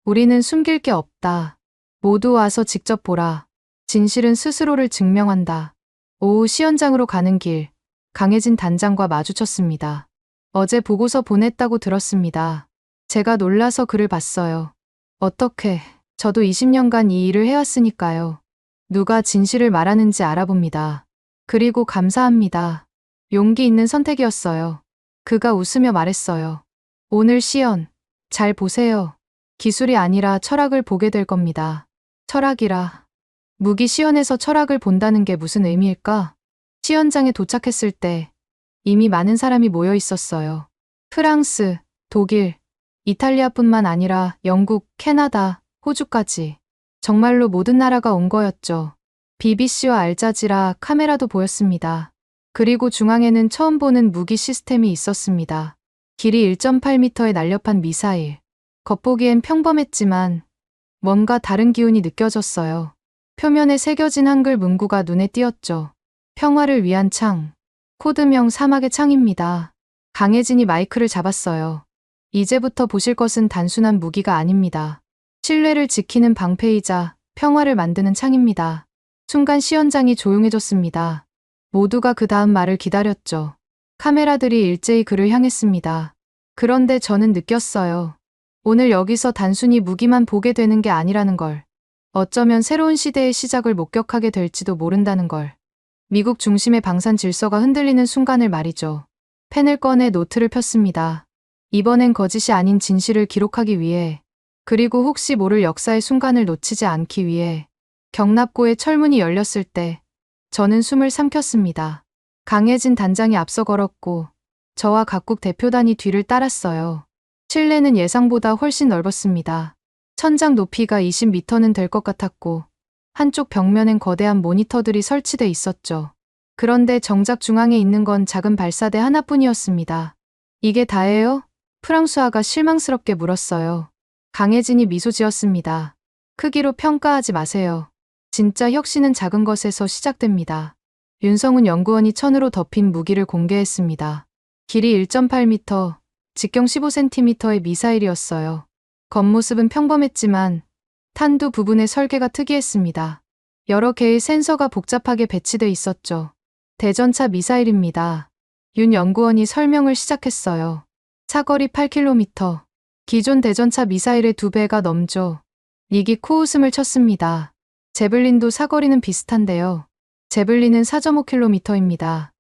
우리는 숨길 게 없다. 모두 와서 직접 보라. 진실은 스스로를 증명한다. 오후 시연장으로 가는 길, 강혜진 단장과 마주쳤습니다. 어제 보고서 보냈다고 들었습니다. 제가 놀라서 글을 봤어요. 어떻게, 저도 20년간 이 일을 해왔으니까요. 누가 진실을 말하는지 알아봅니다. 그리고 감사합니다. 용기 있는 선택이었어요. 그가 웃으며 말했어요. 오늘 시연, 잘 보세요. 기술이 아니라 철학을 보게 될 겁니다. 철학이라. 무기 시연에서 철학을 본다는 게 무슨 의미일까? 시연장에 도착했을 때 이미 많은 사람이 모여 있었어요. 프랑스, 독일, 이탈리아뿐만 아니라 영국, 캐나다, 호주까지. 정말로 모든 나라가 온 거였죠. BBC와 알자지라 카메라도 보였습니다. 그리고 중앙에는 처음 보는 무기 시스템이 있었습니다. 길이 1.8m의 날렵한 미사일. 겉보기엔 평범했지만 뭔가 다른 기운이 느껴졌어요. 표면에 새겨진 한글 문구가 눈에 띄었죠. 평화를 위한 창. 코드명 사막의 창입니다. 강혜진이 마이크를 잡았어요. 이제부터 보실 것은 단순한 무기가 아닙니다. 신뢰를 지키는 방패이자 평화를 만드는 창입니다. 순간 시연장이 조용해졌습니다. 모두가 그 다음 말을 기다렸죠. 카메라들이 일제히 그를 향했습니다. 그런데 저는 느꼈어요. 오늘 여기서 단순히 무기만 보게 되는 게 아니라는 걸. 어쩌면 새로운 시대의 시작을 목격하게 될지도 모른다는 걸. 미국 중심의 방산 질서가 흔들리는 순간을 말이죠. 펜을 꺼내 노트를 폈습니다. 이번엔 거짓이 아닌 진실을 기록하기 위해, 그리고 혹시 모를 역사의 순간을 놓치지 않기 위해. 경납고의 철문이 열렸을 때 저는 숨을 삼켰습니다. 강혜진 단장이 앞서 걸었고 저와 각국 대표단이 뒤를 따랐어요. 실내는 예상보다 훨씬 넓었습니다. 천장 높이가 20m는 될 것 같았고 한쪽 벽면엔 거대한 모니터들이 설치돼 있었죠. 그런데 정작 중앙에 있는 건 작은 발사대 하나뿐이었습니다. 이게 다예요? 프랑수아가 실망스럽게 물었어요. 강혜진이 미소 지었습니다. 크기로 평가하지 마세요. 진짜 혁신은 작은 것에서 시작됩니다. 윤성훈 연구원이 천으로 덮인 무기를 공개했습니다. 길이 1.8m, 직경 15cm의 미사일이었어요. 겉모습은 평범했지만 탄두 부분의 설계가 특이했습니다. 여러 개의 센서가 복잡하게 배치돼 있었죠. 대전차 미사일입니다. 윤 연구원이 설명을 시작했어요. 사거리 8km. 기존 대전차 미사일의 2배가 넘죠. 이기 코웃음을 쳤습니다. 제블린도 사거리는 비슷한데요. 제블린은 4.5km입니다.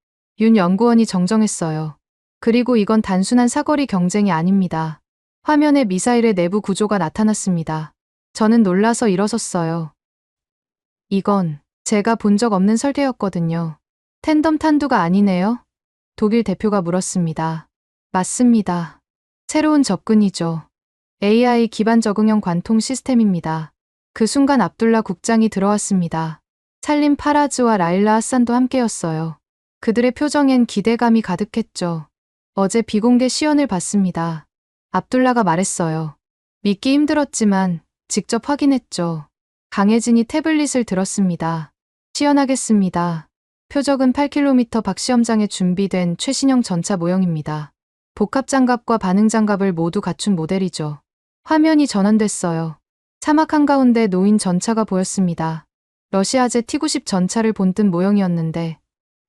윤 연구원이 정정했어요. 그리고 이건 단순한 사거리 경쟁이 아닙니다. 화면에 미사일의 내부 구조가 나타났습니다. 저는 놀라서 일어섰어요. 이건 제가 본 적 없는 설계였거든요. 텐덤 탄두가 아니네요? 독일 대표가 물었습니다. 맞습니다. 새로운 접근이죠. AI 기반 적응형 관통 시스템입니다. 그 순간 압둘라 국장이 들어왔습니다. 살림 파라즈와 라일라 하산도 함께였어요. 그들의 표정엔 기대감이 가득했죠. 어제 비공개 시연을 봤습니다. 압둘라가 말했어요. 믿기 힘들었지만 직접 확인했죠. 강혜진이 태블릿을 들었습니다. 시연하겠습니다. 표적은 8km 밖 시험장에 준비된 최신형 전차 모형입니다. 복합장갑과 반응장갑을 모두 갖춘 모델이죠. 화면이 전환됐어요. 사막 한가운데 놓인 전차가 보였습니다. 러시아제 T-90 전차를 본뜬 모형이었는데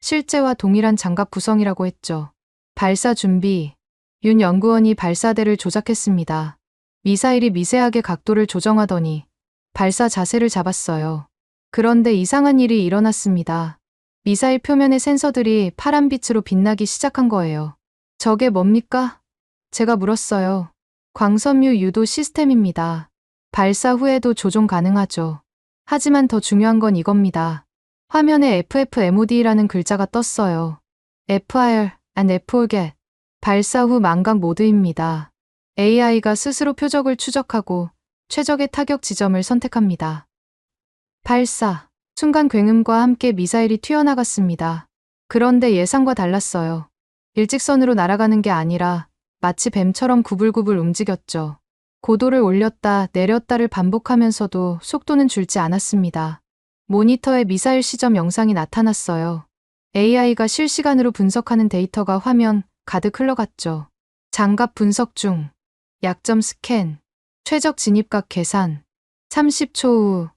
실제와 동일한 장갑 구성이라고 했죠. 발사 준비. 윤 연구원이 발사대를 조작했습니다. 미사일이 미세하게 각도를 조정하더니 발사 자세를 잡았어요. 그런데 이상한 일이 일어났습니다. 미사일 표면의 센서들이 파란빛으로 빛나기 시작한 거예요. 저게 뭡니까? 제가 물었어요. 광섬유 유도 시스템입니다. 발사 후에도 조종 가능하죠. 하지만 더 중요한 건 이겁니다. 화면에 FFMOD라는 글자가 떴어요. FIR and FORGET. 발사 후 망각 모드입니다. AI가 스스로 표적을 추적하고 최적의 타격 지점을 선택합니다. 발사. 순간 굉음과 함께 미사일이 튀어나갔습니다. 그런데 예상과 달랐어요. 일직선으로 날아가는 게 아니라 마치 뱀처럼 구불구불 움직였죠. 고도를 올렸다 내렸다를 반복하면서도 속도는 줄지 않았습니다. 모니터에 미사일 시점 영상이 나타났어요. AI가 실시간으로 분석하는 데이터가 화면 가득 흘러갔죠. 장갑 분석 중, 약점 스캔, 최적 진입각 계산. 30초 후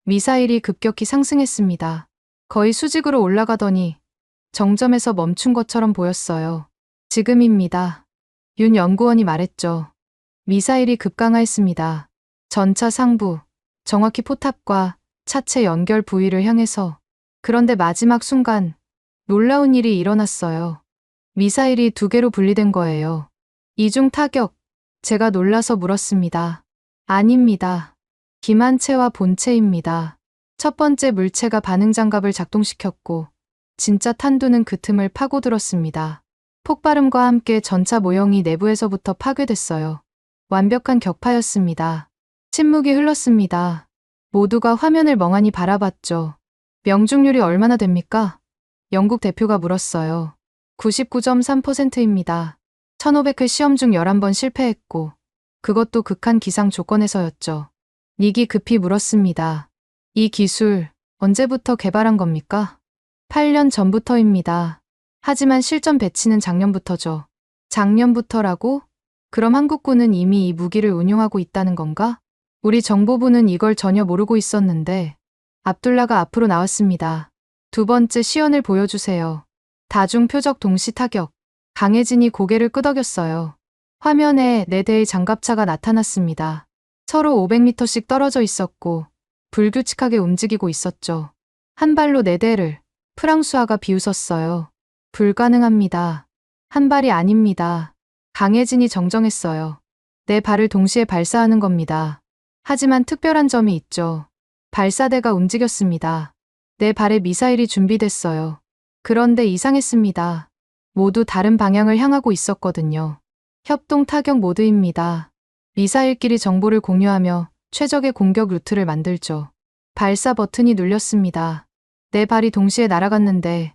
미사일이 급격히 상승했습니다. 거의 수직으로 올라가더니 정점에서 멈춘 것처럼 보였어요. 지금입니다. 윤 연구원이 말했죠. 미사일이 급강하했습니다. 전차 상부, 정확히 포탑과 차체 연결 부위를 향해서. 그런데 마지막 순간 놀라운 일이 일어났어요. 미사일이 두 개로 분리된 거예요. 이중 타격. 제가 놀라서 물었습니다. 아닙니다. 기만체와 본체입니다. 첫 번째 물체가 반응 장갑을 작동시켰고 진짜 탄두는 그 틈을 파고들었습니다. 폭발음과 함께 전차 모형이 내부에서부터 파괴됐어요. 완벽한 격파였습니다. 침묵이 흘렀습니다. 모두가 화면을 멍하니 바라봤죠. 명중률이 얼마나 됩니까? 영국 대표가 물었어요. 99.3%입니다. 1500회 시험 중 11번 실패했고 그것도 극한 기상 조건에서였죠. 닉이 급히 물었습니다. 이 기술 언제부터 개발한 겁니까? 8년 전부터입니다. 하지만 실전 배치는 작년부터죠. 작년부터라고? 그럼 한국군은 이미 이 무기를 운용하고 있다는 건가? 우리 정보부는 이걸 전혀 모르고 있었는데 압둘라가 앞으로 나왔습니다. 두 번째 시연을 보여주세요. 다중 표적 동시 타격. 강혜진이 고개를 끄덕였어요. 화면에 4대의 장갑차가 나타났습니다. 서로 500m씩 떨어져 있었고 불규칙하게 움직이고 있었죠. 한 발로 4대를 프랑수아가 비웃었어요. 불가능합니다. 한 발이 아닙니다. 강혜진이 정정했어요. 4발을 동시에 발사하는 겁니다. 하지만 특별한 점이 있죠. 발사대가 움직였습니다. 4발의 미사일이 준비됐어요. 그런데 이상했습니다. 모두 다른 방향을 향하고 있었거든요. 협동 타격 모드입니다. 미사일끼리 정보를 공유하며 최적의 공격 루트를 만들죠. 발사 버튼이 눌렸습니다. 4발이 동시에 날아갔는데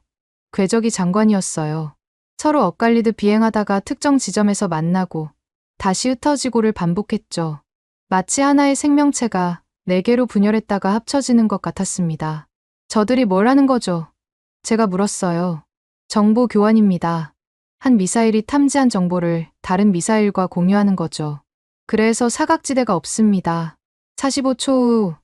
궤적이 장관이었어요. 서로 엇갈리듯 비행하다가 특정 지점에서 만나고 다시 흩어지고를 반복했죠. 마치 하나의 생명체가 4개로 분열했다가 합쳐지는 것 같았습니다. 저들이 뭘 하는 거죠? 제가 물었어요. 정보 교환입니다. 한 미사일이 탐지한 정보를 다른 미사일과 공유하는 거죠. 그래서 사각지대가 없습니다. 45초 후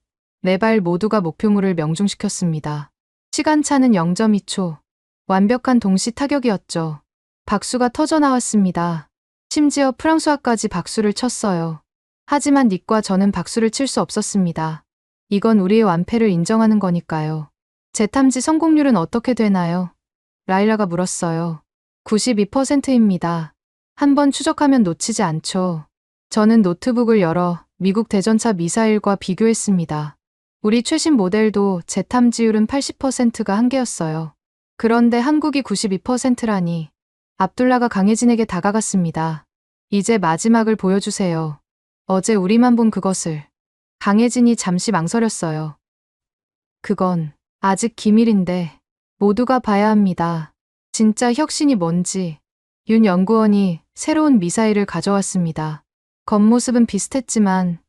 4발 모두가 목표물을 명중시켰습니다. 시간차는 0.2초. 완벽한 동시 타격이었죠. 박수가 터져나왔습니다. 심지어 프랑스화까지 박수를 쳤어요. 하지만 닉과 저는 박수를 칠 수 없었습니다. 이건 우리의 완패를 인정하는 거니까요. 재탐지 성공률은 어떻게 되나요? 라일라가 물었어요. 92%입니다. 한 번 추적하면 놓치지 않죠. 저는 노트북을 열어 미국 대전차 미사일과 비교했습니다. 우리 최신 모델도 재탐지율은 80%가 한계였어요. 그런데 한국이 92%라니. 압둘라가 강혜진에게 다가갔습니다. 이제 마지막을 보여주세요. 어제 우리만 본 그것을. 강혜진이 잠시 망설였어요. 그건 아직 기밀인데 모두가 봐야 합니다. 진짜 혁신이 뭔지. 윤 연구원이 새로운 미사일을 가져왔습니다. 겉모습은 비슷했지만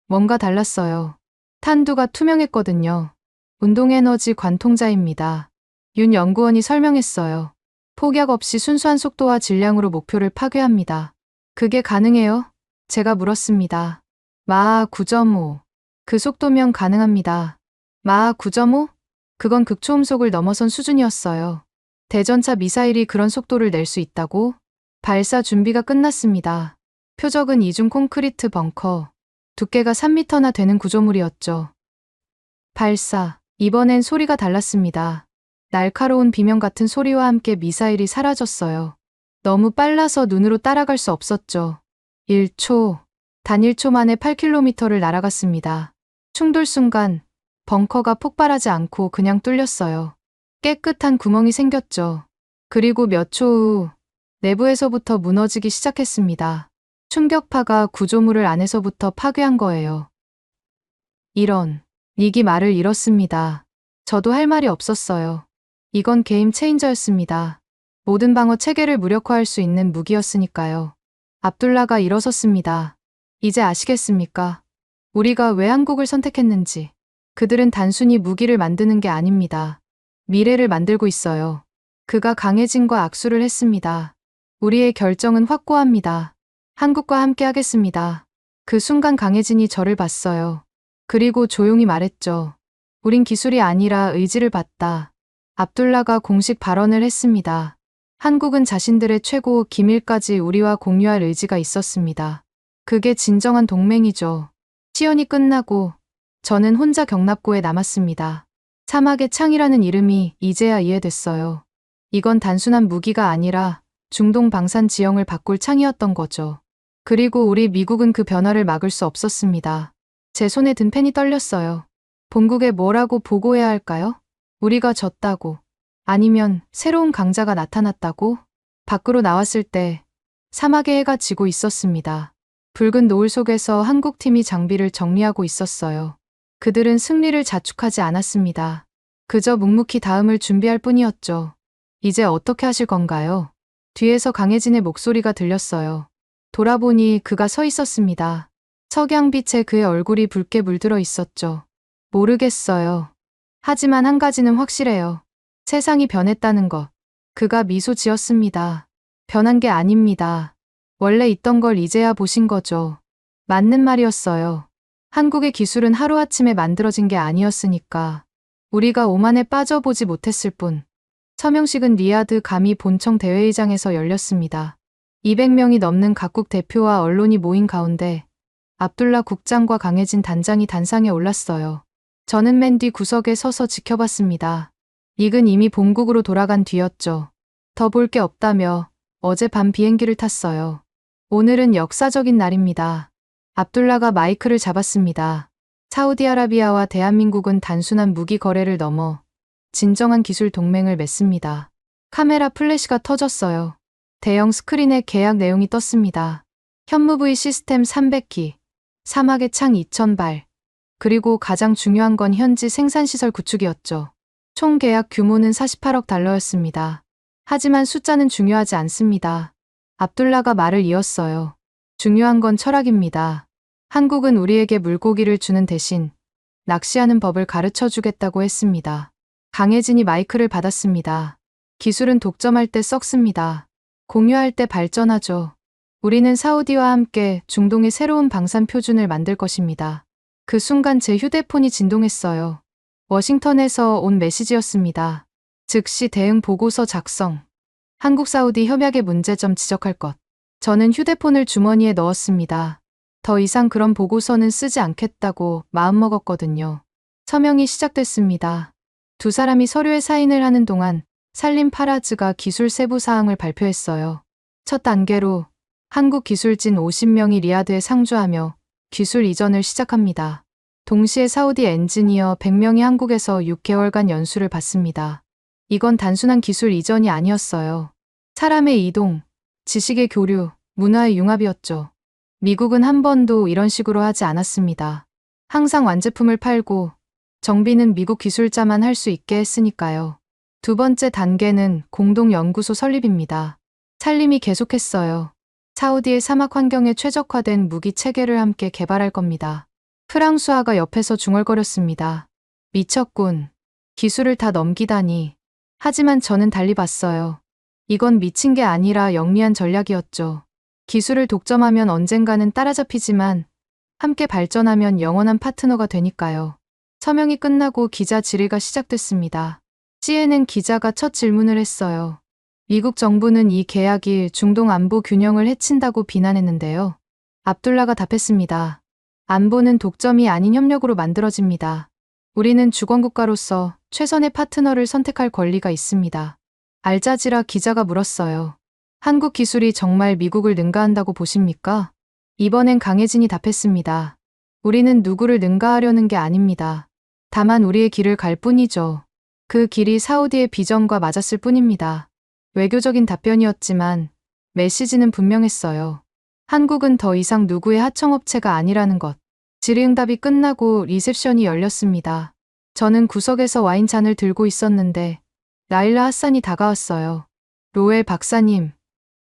뭔가 달랐어요. 탄두가 투명했거든요. 운동에너지 관통자입니다. 윤 연구원이 설명했어요. 폭약 없이 순수한 속도와 질량으로 목표를 파괴합니다. 그게 가능해요? 제가 물었습니다. 마하 9.5. 그 속도면 가능합니다. 마하 9.5? 그건 극초음속을 넘어선 수준이었어요. 대전차 미사일이 그런 속도를 낼 수 있다고? 발사 준비가 끝났습니다. 표적은 이중 콘크리트 벙커. 두께가 3m나 되는 구조물이었죠. 발사. 이번엔 소리가 달랐습니다. 날카로운 비명 같은 소리와 함께 미사일이 사라졌어요. 너무 빨라서 눈으로 따라갈 수 없었죠. 1초. 단 1초 만에 8km를 날아갔습니다. 충돌 순간 벙커가 폭발하지 않고 그냥 뚫렸어요. 깨끗한 구멍이 생겼죠. 그리고 몇 초 후 내부에서부터 무너지기 시작했습니다. 충격파가 구조물을 안에서부터 파괴한 거예요. 이런. 닉이 말을 잃었습니다. 저도 할 말이 없었어요. 이건 게임 체인저였습니다. 모든 방어 체계를 무력화할 수 있는 무기였으니까요. 압둘라가 일어섰습니다. 이제 아시겠습니까? 우리가 왜 한국을 선택했는지. 그들은 단순히 무기를 만드는 게 아닙니다. 미래를 만들고 있어요. 그가 강혜진과 악수를 했습니다. 우리의 결정은 확고합니다. 한국과 함께 하겠습니다. 그 순간 강혜진이 저를 봤어요. 그리고 조용히 말했죠. 우린 기술이 아니라 의지를 봤다. 압둘라가 공식 발언을 했습니다. 한국은 자신들의 최고 기밀까지 우리와 공유할 의지가 있었습니다. 그게 진정한 동맹이죠. 시연이 끝나고 저는 혼자 경납고에 남았습니다. 사막의 창이라는 이름이 이제야 이해됐어요. 이건 단순한 무기가 아니라 중동 방산 지형을 바꿀 창이었던 거죠. 그리고 우리 미국은 그 변화를 막을 수 없었습니다. 제 손에 든 펜이 떨렸어요. 본국에 뭐라고 보고해야 할까요? 우리가 졌다고. 아니면 새로운 강자가 나타났다고? 밖으로 나왔을 때 사막의 해가 지고 있었습니다. 붉은 노을 속에서 한국팀이 장비를 정리하고 있었어요. 그들은 승리를 자축하지 않았습니다. 그저 묵묵히 다음을 준비할 뿐이었죠. 이제 어떻게 하실 건가요? 뒤에서 강혜진의 목소리가 들렸어요. 돌아보니 그가 서 있었습니다. 석양빛에 그의 얼굴이 붉게 물들어 있었죠. 모르겠어요. 하지만 한 가지는 확실해요. 세상이 변했다는 것. 그가 미소 지었습니다. 변한 게 아닙니다. 원래 있던 걸 이제야 보신 거죠. 맞는 말이었어요. 한국의 기술은 하루아침에 만들어진 게 아니었으니까. 우리가 오만에 빠져보지 못했을 뿐. 서명식은 리야드 가미 본청 대회의장에서 열렸습니다. 200명이 넘는 각국 대표와 언론이 모인 가운데 압둘라 국장과 강혜진 단장이 단상에 올랐어요. 저는 맨 뒤 구석에 서서 지켜봤습니다. 닉은 이미 본국으로 돌아간 뒤였죠. 더 볼 게 없다며 어젯밤 비행기를 tas어요. 오늘은 역사적인 날입니다. 압둘라가 마이크를 잡았습니다. 사우디아라비아와 대한민국은 단순한 무기 거래를 넘어 진정한 기술 동맹을 맺습니다. 카메라 플래시가 터졌어요. 대형 스크린에 계약 내용이 떴습니다. 현무V 시스템 300기, 사막의 창 2000발, 그리고 가장 중요한 건 현지 생산시설 구축이었죠. 총 계약 규모는 48억 달러였습니다. 하지만 숫자는 중요하지 않습니다. 압둘라가 말을 이었어요. 중요한 건 철학입니다. 한국은 우리에게 물고기를 주는 대신 낚시하는 법을 가르쳐 주겠다고 했습니다. 강혜진이 마이크를 받았습니다. 기술은 독점할 때 썩습니다. 공유할 때 발전하죠. 우리는 사우디와 함께 중동의 새로운 방산 표준을 만들 것입니다. 그 순간 제 휴대폰이 진동했어요. 워싱턴에서 온 메시지였습니다. 즉시 대응 보고서 작성. 한국 사우디 협약의 문제점 지적할 것. 저는 휴대폰을 주머니에 넣었습니다. 더 이상 그런 보고서는 쓰지 않겠다고 마음먹었거든요. 서명이 시작됐습니다. 두 사람이 서류에 사인을 하는 동안 살림 파라즈가 기술 세부 사항을 발표했어요. 첫 단계로 한국 기술진 50명이 리야드에 상주하며 기술 이전을 시작합니다. 동시에 사우디 엔지니어 100명이 한국에서 6개월간 연수를 받습니다. 이건 단순한 기술 이전이 아니었어요. 사람의 이동, 지식의 교류, 문화의 융합이었죠. 미국은 한 번도 이런 식으로 하지 않았습니다. 항상 완제품을 팔고 정비는 미국 기술자만 할 수 있게 했으니까요. 두 번째 단계는 공동연구소 설립입니다. 살림이 계속했어요. 사우디의 사막 환경에 최적화된 무기 체계를 함께 개발할 겁니다. 프랑수아가 옆에서 중얼거렸습니다. 미쳤군. 기술을 다 넘기다니. 하지만 저는 달리 봤어요. 이건 미친 게 아니라 영리한 전략이었죠. 기술을 독점하면 언젠가는 따라잡히지만 함께 발전하면 영원한 파트너가 되니까요. 서명이 끝나고 기자 질의가 시작됐습니다. CNN 기자가 첫 질문을 했어요. 미국 정부는 이 계약이 중동 안보 균형을 해친다고 비난했는데요. 압둘라가 답했습니다. 안보는 독점이 아닌 협력으로 만들어집니다. 우리는 주권국가로서 최선의 파트너를 선택할 권리가 있습니다. 알자지라 기자가 물었어요. 한국 기술이 정말 미국을 능가한다고 보십니까? 이번엔 강혜진이 답했습니다. 우리는 누구를 능가하려는 게 아닙니다. 다만 우리의 길을 갈 뿐이죠. 그 길이 사우디의 비전과 맞았을 뿐입니다. 외교적인 답변이었지만 메시지는 분명했어요. 한국은 더 이상 누구의 하청업체가 아니라는 것. 질의응답이 끝나고 리셉션이 열렸습니다. 저는 구석에서 와인잔을 들고 있었는데 라일라 하산이 다가왔어요. 로엘 박사님,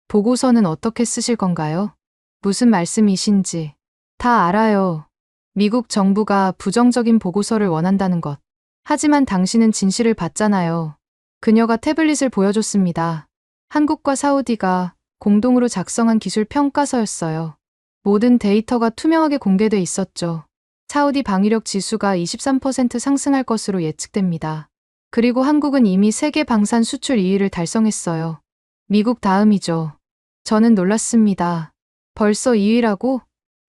보고서는 어떻게 쓰실 건가요? 무슨 말씀이신지. 다 알아요. 미국 정부가 부정적인 보고서를 원한다는 것. 하지만 당신은 진실을 봤잖아요. 그녀가 태블릿을 보여줬습니다. 한국과 사우디가 공동으로 작성한 기술 평가서였어요. 모든 데이터가 투명하게 공개돼 있었죠. 사우디 방위력 지수가 23% 상승할 것으로 예측됩니다. 그리고 한국은 이미 세계 방산 수출 2위를 달성했어요. 미국 다음이죠. 저는 놀랐습니다. 벌써 2위라고?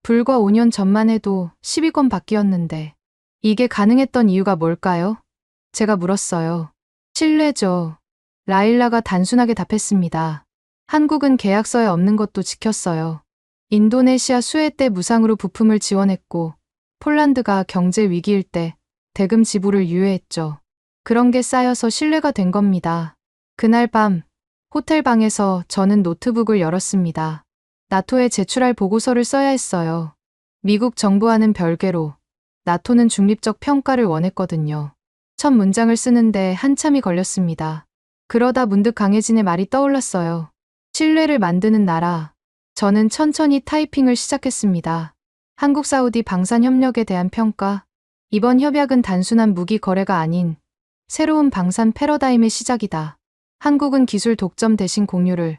불과 5년 전만 해도 10위권 밖이었는데 이게 가능했던 이유가 뭘까요? 제가 물었어요. 신뢰죠. 라일라가 단순하게 답했습니다. 한국은 계약서에 없는 것도 지켰어요. 인도네시아 수해 때 무상으로 부품을 지원했고 폴란드가 경제 위기일 때 대금 지불을 유예했죠. 그런 게 쌓여서 신뢰가 된 겁니다. 그날 밤 호텔 방에서 저는 노트북을 열었습니다. 나토에 제출할 보고서를 써야 했어요. 미국 정부와는 별개로 나토는 중립적 평가를 원했거든요. 첫 문장을 쓰는데 한참이 걸렸습니다. 그러다 문득 강혜진의 말이 떠올랐어요. 신뢰를 만드는 나라. 저는 천천히 타이핑을 시작했습니다. 한국 사우디 방산 협력에 대한 평가. 이번 협약은 단순한 무기 거래가 아닌 새로운 방산 패러다임의 시작이다. 한국은 기술 독점 대신 공유를,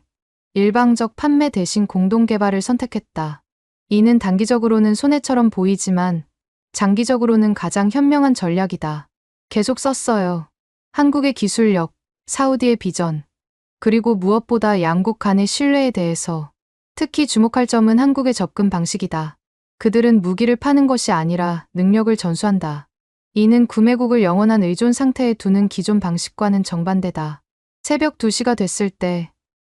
일방적 판매 대신 공동 개발을 선택했다. 이는 단기적으로는 손해처럼 보이지만 장기적으로는 가장 현명한 전략이다. 계속 썼어요. 한국의 기술력, 사우디의 비전, 그리고 무엇보다 양국 간의 신뢰에 대해서. 특히 주목할 점은 한국의 접근 방식이다. 그들은 무기를 파는 것이 아니라 능력을 전수한다. 이는 구매국을 영원한 의존 상태에 두는 기존 방식과는 정반대다. 새벽 2시가 됐을 때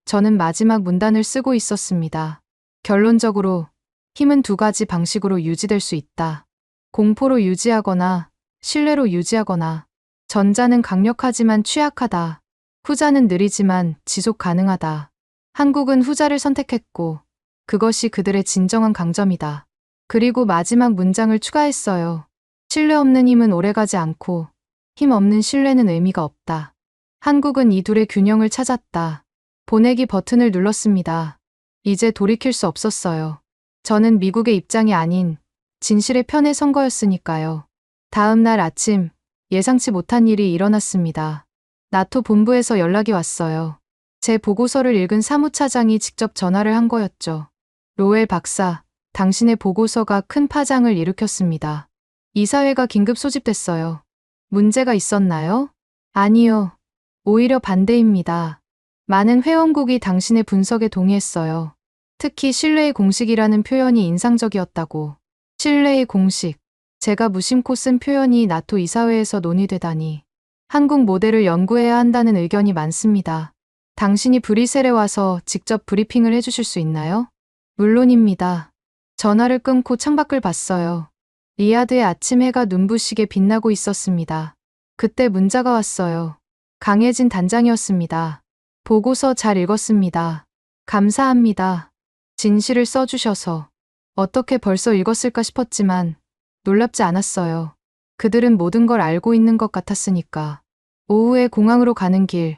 저는 마지막 문단을 쓰고 있었습니다. 결론적으로 힘은 두 가지 방식으로 유지될 수 있다. 공포로 유지하거나 신뢰로 유지하거나. 전자는 강력하지만 취약하다. 후자는 느리지만 지속 가능하다. 한국은 후자를 선택했고 그것이 그들의 진정한 강점이다. 그리고 마지막 문장을 추가했어요. 신뢰 없는 힘은 오래가지 않고 힘 없는 신뢰는 의미가 없다. 한국은 이 둘의 균형을 찾았다. 보내기 버튼을 눌렀습니다. 이제 돌이킬 수 없었어요. 저는 미국의 입장이 아닌 진실의 편에 선 거였으니까요. 다음 날 아침 예상치 못한 일이 일어났습니다. 나토 본부에서 연락이 왔어요. 제 보고서를 읽은 사무차장이 직접 전화를 한 거였죠. 로엘 박사, 당신의 보고서가 큰 파장을 일으켰습니다. 이사회가 긴급 소집됐어요. 문제가 있었나요? 아니요. 오히려 반대입니다. 많은 회원국이 당신의 분석에 동의했어요. 특히 신뢰의 공식이라는 표현이 인상적이었다고. 신뢰의 공식. 제가 무심코 쓴 표현이 나토 이사회에서 논의되다니. 한국 모델을 연구해야 한다는 의견이 많습니다. 당신이 브뤼셀에 와서 직접 브리핑을 해주실 수 있나요? 물론입니다. 전화를 끊고 창밖을 봤어요. 리야드의 아침 해가 눈부시게 빛나고 있었습니다. 그때 문자가 왔어요. 강혜진 단장이었습니다. 보고서 잘 읽었습니다. 감사합니다. 진실을 써주셔서. 어떻게 벌써 읽었을까 싶었지만 놀랍지 않았어요. 그들은 모든 걸 알고 있는 것 같았으니까. 오후에 공항으로 가는 길,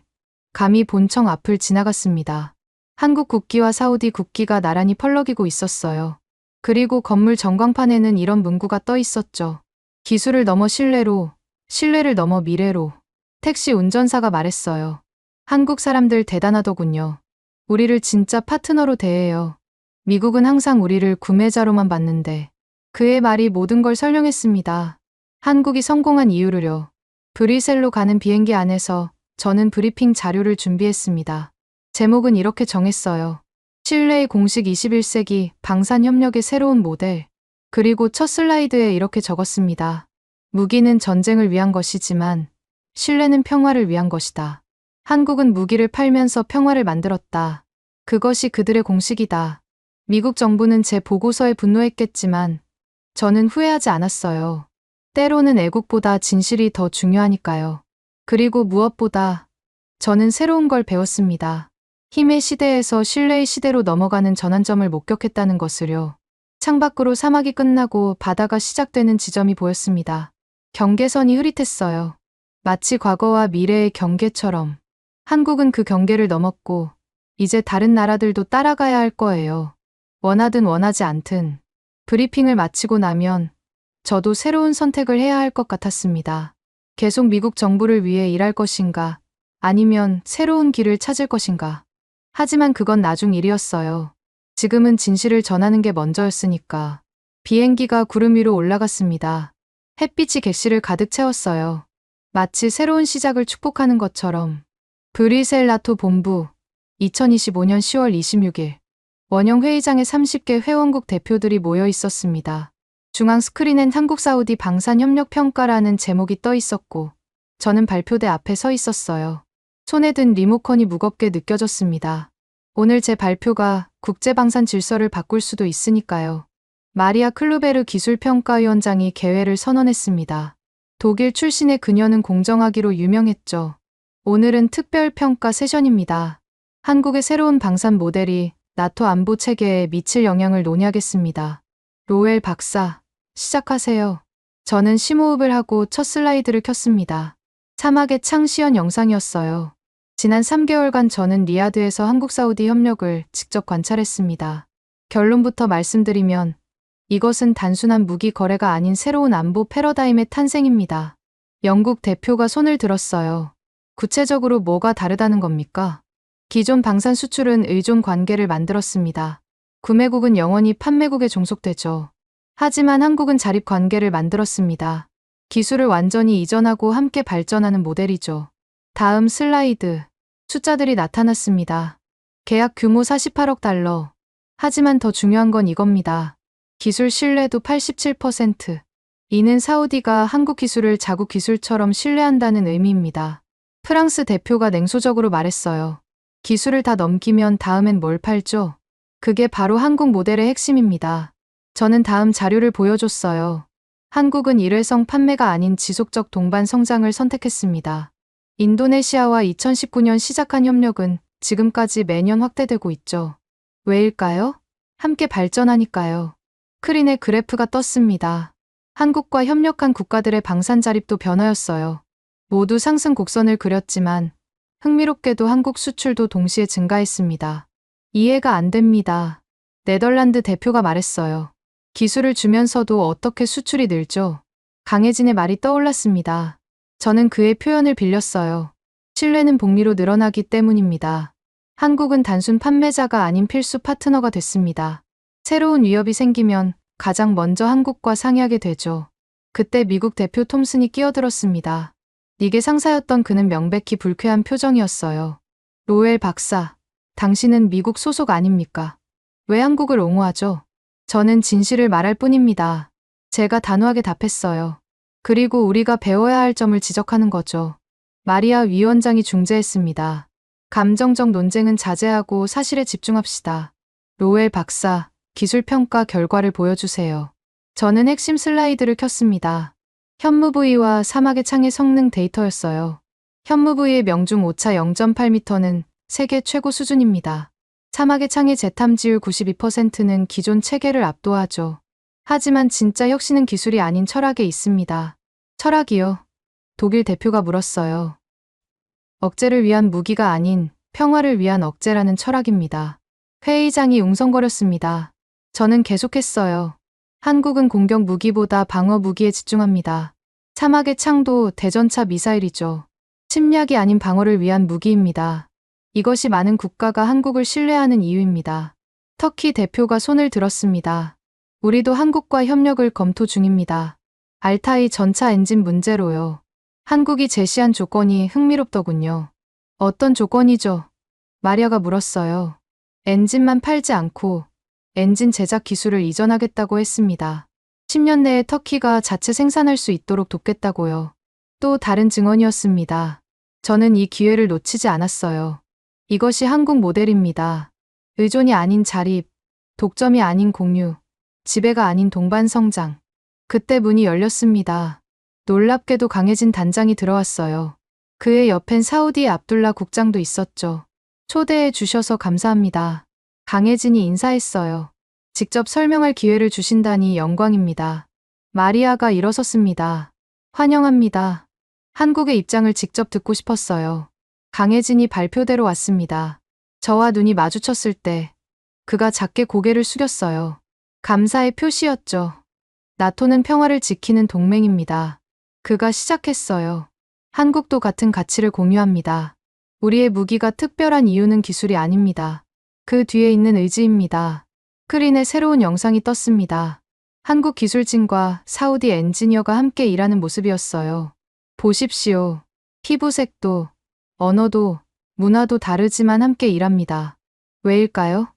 감히 본청 앞을 지나갔습니다. 한국 국기와 사우디 국기가 나란히 펄럭이고 있었어요. 그리고 건물 전광판에는 이런 문구가 떠 있었죠. 기술을 넘어 신뢰로, 신뢰를 넘어 미래로. 택시 운전사가 말했어요. 한국 사람들 대단하더군요. 우리를 진짜 파트너로 대해요. 미국은 항상 우리를 구매자로만 봤는데. 그의 말이 모든 걸 설명했습니다. 한국이 성공한 이유를요. 브뤼셀로 가는 비행기 안에서 저는 브리핑 자료를 준비했습니다. 제목은 이렇게 정했어요. 신뢰의 공식 21세기 방산협력의 새로운 모델. 그리고 첫 슬라이드에 이렇게 적었습니다. 무기는 전쟁을 위한 것이지만 신뢰는 평화를 위한 것이다. 한국은 무기를 팔면서 평화를 만들었다. 그것이 그들의 공식이다. 미국 정부는 제 보고서에 분노했겠지만 저는 후회하지 않았어요. 때로는 애국보다 진실이 더 중요하니까요. 그리고 무엇보다 저는 새로운 걸 배웠습니다. 힘의 시대에서 신뢰의 시대로 넘어가는 전환점을 목격했다는 것을요. 창밖으로 사막이 끝나고 바다가 시작되는 지점이 보였습니다. 경계선이 흐릿했어요. 마치 과거와 미래의 경계처럼. 한국은 그 경계를 넘었고 이제 다른 나라들도 따라가야 할 거예요. 원하든 원하지 않든. 브리핑을 마치고 나면 저도 새로운 선택을 해야 할 것 같았습니다. 계속 미국 정부를 위해 일할 것인가, 아니면 새로운 길을 찾을 것인가? 하지만 그건 나중 일이었어요. 지금은 진실을 전하는 게 먼저였으니까. 비행기가 구름 위로 올라갔습니다. 햇빛이 객실을 가득 채웠어요. 마치 새로운 시작을 축복하는 것처럼. 브뤼셀 나토 본부 2025년 10월 26일 원형 회의장에 30개 회원국 대표들이 모여 있었습니다. 중앙 스크린엔 한국 사우디 방산 협력 평가라는 제목이 떠 있었고 저는 발표대 앞에 서 있었어요. 손에 든 리모컨이 무겁게 느껴졌습니다. 오늘 제 발표가 국제 방산 질서를 바꿀 수도 있으니까요. 마리아 클루베르 기술평가위원장이 개회를 선언했습니다. 독일 출신의 그녀는 공정하기로 유명했죠. 오늘은 특별평가 세션입니다. 한국의 새로운 방산 모델이 나토 안보 체계에 미칠 영향을 논의하겠습니다. 로엘 박사, 시작하세요. 저는 심호흡을 하고 첫 슬라이드를 켰습니다. 사막의 창 시연 영상이었어요. 지난 3개월간 저는 리야드에서 한국 사우디 협력을 직접 관찰했습니다. 결론부터 말씀드리면 이것은 단순한 무기 거래가 아닌 새로운 안보 패러다임의 탄생입니다. 영국 대표가 손을 들었어요. 구체적으로 뭐가 다르다는 겁니까? 기존 방산 수출은 의존 관계를 만들었습니다. 구매국은 영원히 판매국에 종속되죠. 하지만 한국은 자립 관계를 만들었습니다. 기술을 완전히 이전하고 함께 발전하는 모델이죠. 다음 슬라이드. 숫자들이 나타났습니다. 계약 규모 48억 달러. 하지만 더 중요한 건 이겁니다. 기술 신뢰도 87%. 이는 사우디가 한국 기술을 자국 기술처럼 신뢰한다는 의미입니다. 프랑스 대표가 냉소적으로 말했어요. 기술을 다 넘기면 다음엔 뭘 팔죠? 그게 바로 한국 모델의 핵심입니다. 저는 다음 자료를 보여줬어요. 한국은 일회성 판매가 아닌 지속적 동반 성장을 선택했습니다. 인도네시아와 2019년 시작한 협력은 지금까지 매년 확대되고 있죠. 왜일까요? 함께 발전하니까요. 스크린에 그래프가 떴습니다. 한국과 협력한 국가들의 방산 자립도 변화였어요. 모두 상승 곡선을 그렸지만 흥미롭게도 한국 수출도 동시에 증가했습니다. 이해가 안 됩니다. 네덜란드 대표가 말했어요. 기술을 주면서도 어떻게 수출이 늘죠? 강혜진의 말이 떠올랐습니다. 저는 그의 표현을 빌렸어요. 신뢰는 복리로 늘어나기 때문입니다. 한국은 단순 판매자가 아닌 필수 파트너가 됐습니다. 새로운 위협이 생기면 가장 먼저 한국과 상의하게 되죠. 그때 미국 대표 톰슨이 끼어들었습니다. 니게 상사였던 그는 명백히 불쾌한 표정이었어요. 로엘 박사, 당신은 미국 소속 아닙니까? 왜 한국을 옹호하죠? 저는 진실을 말할 뿐입니다. 제가 단호하게 답했어요. 그리고 우리가 배워야 할 점을 지적하는 거죠. 마리아 위원장이 중재했습니다. 감정적 논쟁은 자제하고 사실에 집중합시다. 로엘 박사, 기술평가 결과를 보여주세요. 저는 핵심 슬라이드를 켰습니다. 현무부위와 사막의 창의 성능 데이터였어요. 현무부위의 명중 오차 0.8m는 세계 최고 수준입니다. 사막의 창의 재탐지율 92%는 기존 체계를 압도하죠. 하지만 진짜 혁신은 기술이 아닌 철학에 있습니다. 철학이요? 독일 대표가 물었어요. 억제를 위한 무기가 아닌 평화를 위한 억제라는 철학입니다. 회의장이 웅성거렸습니다. 저는 계속했어요. 한국은 공격 무기보다 방어 무기에 집중합니다. 사막의 창도 대전차 미사일이죠. 침략이 아닌 방어를 위한 무기입니다. 이것이 많은 국가가 한국을 신뢰하는 이유입니다. 터키 대표가 손을 들었습니다. 우리도 한국과 협력을 검토 중입니다. 알타이 전차 엔진 문제로요. 한국이 제시한 조건이 흥미롭더군요. 어떤 조건이죠? 마리아가 물었어요. 엔진만 팔지 않고 엔진 제작 기술을 이전하겠다고 했습니다. 10년 내에 터키가 자체 생산할 수 있도록 돕겠다고요. 또 다른 증언이었습니다. 저는 이 기회를 놓치지 않았어요. 이것이 한국 모델입니다. 의존이 아닌 자립, 독점이 아닌 공유, 지배가 아닌 동반 성장. 그때 문이 열렸습니다. 놀랍게도 강혜진 단장이 들어왔어요. 그의 옆엔 사우디의 압둘라 국장도 있었죠. 초대해 주셔서 감사합니다. 강혜진이 인사했어요. 직접 설명할 기회를 주신다니 영광입니다. 마리아가 일어섰습니다. 환영합니다. 한국의 입장을 직접 듣고 싶었어요. 강혜진이 발표대로 왔습니다. 저와 눈이 마주쳤을 때 그가 작게 고개를 숙였어요. 감사의 표시였죠. 나토는 평화를 지키는 동맹입니다. 그가 시작했어요. 한국도 같은 가치를 공유합니다. 우리의 무기가 특별한 이유는 기술이 아닙니다. 그 뒤에 있는 의지입니다. 크린의 새로운 영상이 떴습니다. 한국 기술진과 사우디 엔지니어가 함께 일하는 모습이었어요. 보십시오. 피부색도, 언어도, 문화도 다르지만 함께 일합니다. 왜일까요?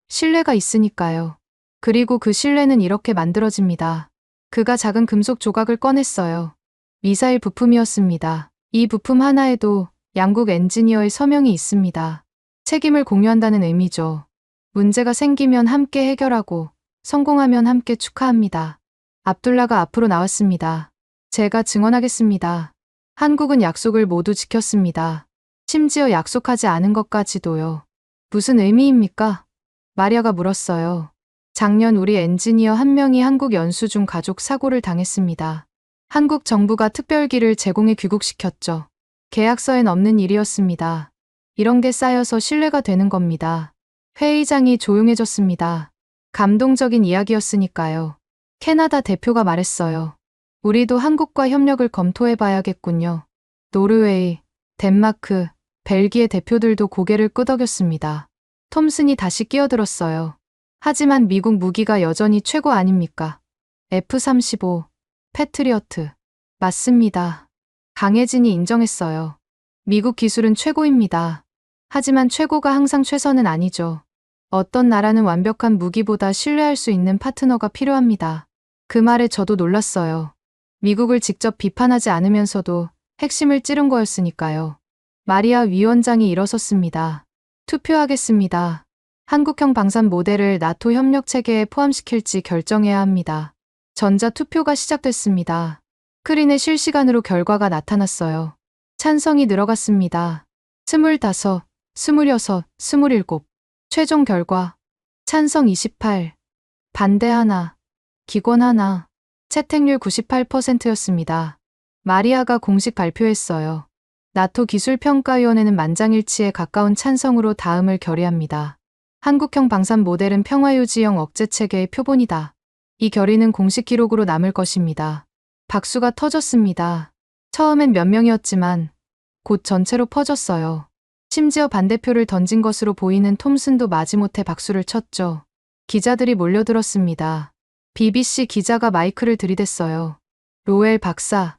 신뢰가 있으니까요. 그리고 그 신뢰는 이렇게 만들어집니다. 그가 작은 금속 조각을 꺼냈어요. 미사일 부품이었습니다. 이 부품 하나에도 양국 엔지니어의 서명이 있습니다. 책임을 공유한다는 의미죠. 문제가 생기면 함께 해결하고 성공하면 함께 축하합니다. 압둘라가 앞으로 나왔습니다. 제가 증언하겠습니다. 한국은 약속을 모두 지켰습니다. 심지어 약속하지 않은 것까지도요. 무슨 의미입니까? 마리아가 물었어요. 작년 우리 엔지니어 한 명이 한국 연수 중 가족 사고를 당했습니다. 한국 정부가 특별기를 제공해 귀국시켰죠. 계약서엔 없는 일이었습니다. 이런 게 쌓여서 신뢰가 되는 겁니다. 회의장이 조용해졌습니다. 감동적인 이야기였으니까요. 캐나다 대표가 말했어요. 우리도 한국과 협력을 검토해봐야겠군요. 노르웨이, 덴마크, 벨기에 대표들도 고개를 끄덕였습니다. 톰슨이 다시 끼어들었어요. 하지만 미국 무기가 여전히 최고 아닙니까? F-35, 패트리어트. 맞습니다. 강혜진이 인정했어요. 미국 기술은 최고입니다. 하지만 최고가 항상 최선은 아니죠. 어떤 나라는 완벽한 무기보다 신뢰할 수 있는 파트너가 필요합니다. 그 말에 저도 놀랐어요. 미국을 직접 비판하지 않으면서도 핵심을 찌른 거였으니까요. 마리아 위원장이 일어섰습니다. 투표하겠습니다. 한국형 방산 모델을 나토 협력 체계에 포함시킬지 결정해야 합니다. 전자 투표가 시작됐습니다. 크린의 실시간으로 결과가 나타났어요. 찬성이 늘어갔습니다. 25, 26, 27. 최종 결과. 찬성 28, 반대 1, 기권 1. 채택률 98%였습니다. 마리아가 공식 발표했어요. 나토 기술평가위원회는 만장일치에 가까운 찬성으로 다음을 결의합니다. 한국형 방산 모델은 평화유지형 억제체계의 표본이다. 이 결의는 공식 기록으로 남을 것입니다. 박수가 터졌습니다. 처음엔 몇 명이었지만 곧 전체로 퍼졌어요. 심지어 반대표를 던진 것으로 보이는 톰슨도 마지못해 박수를 쳤죠. 기자들이 몰려들었습니다. BBC 기자가 마이크를 들이댔어요. 로엘 박사,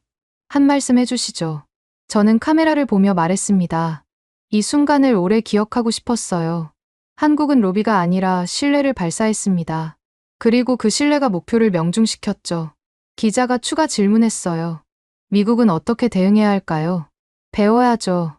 한 말씀 해주시죠. 저는 카메라를 보며 말했습니다. 이 순간을 오래 기억하고 싶었어요. 한국은 로비가 아니라 신뢰를 발사했습니다. 그리고 그 신뢰가 목표를 명중시켰죠. 기자가 추가 질문했어요. 미국은 어떻게 대응해야 할까요? 배워야죠.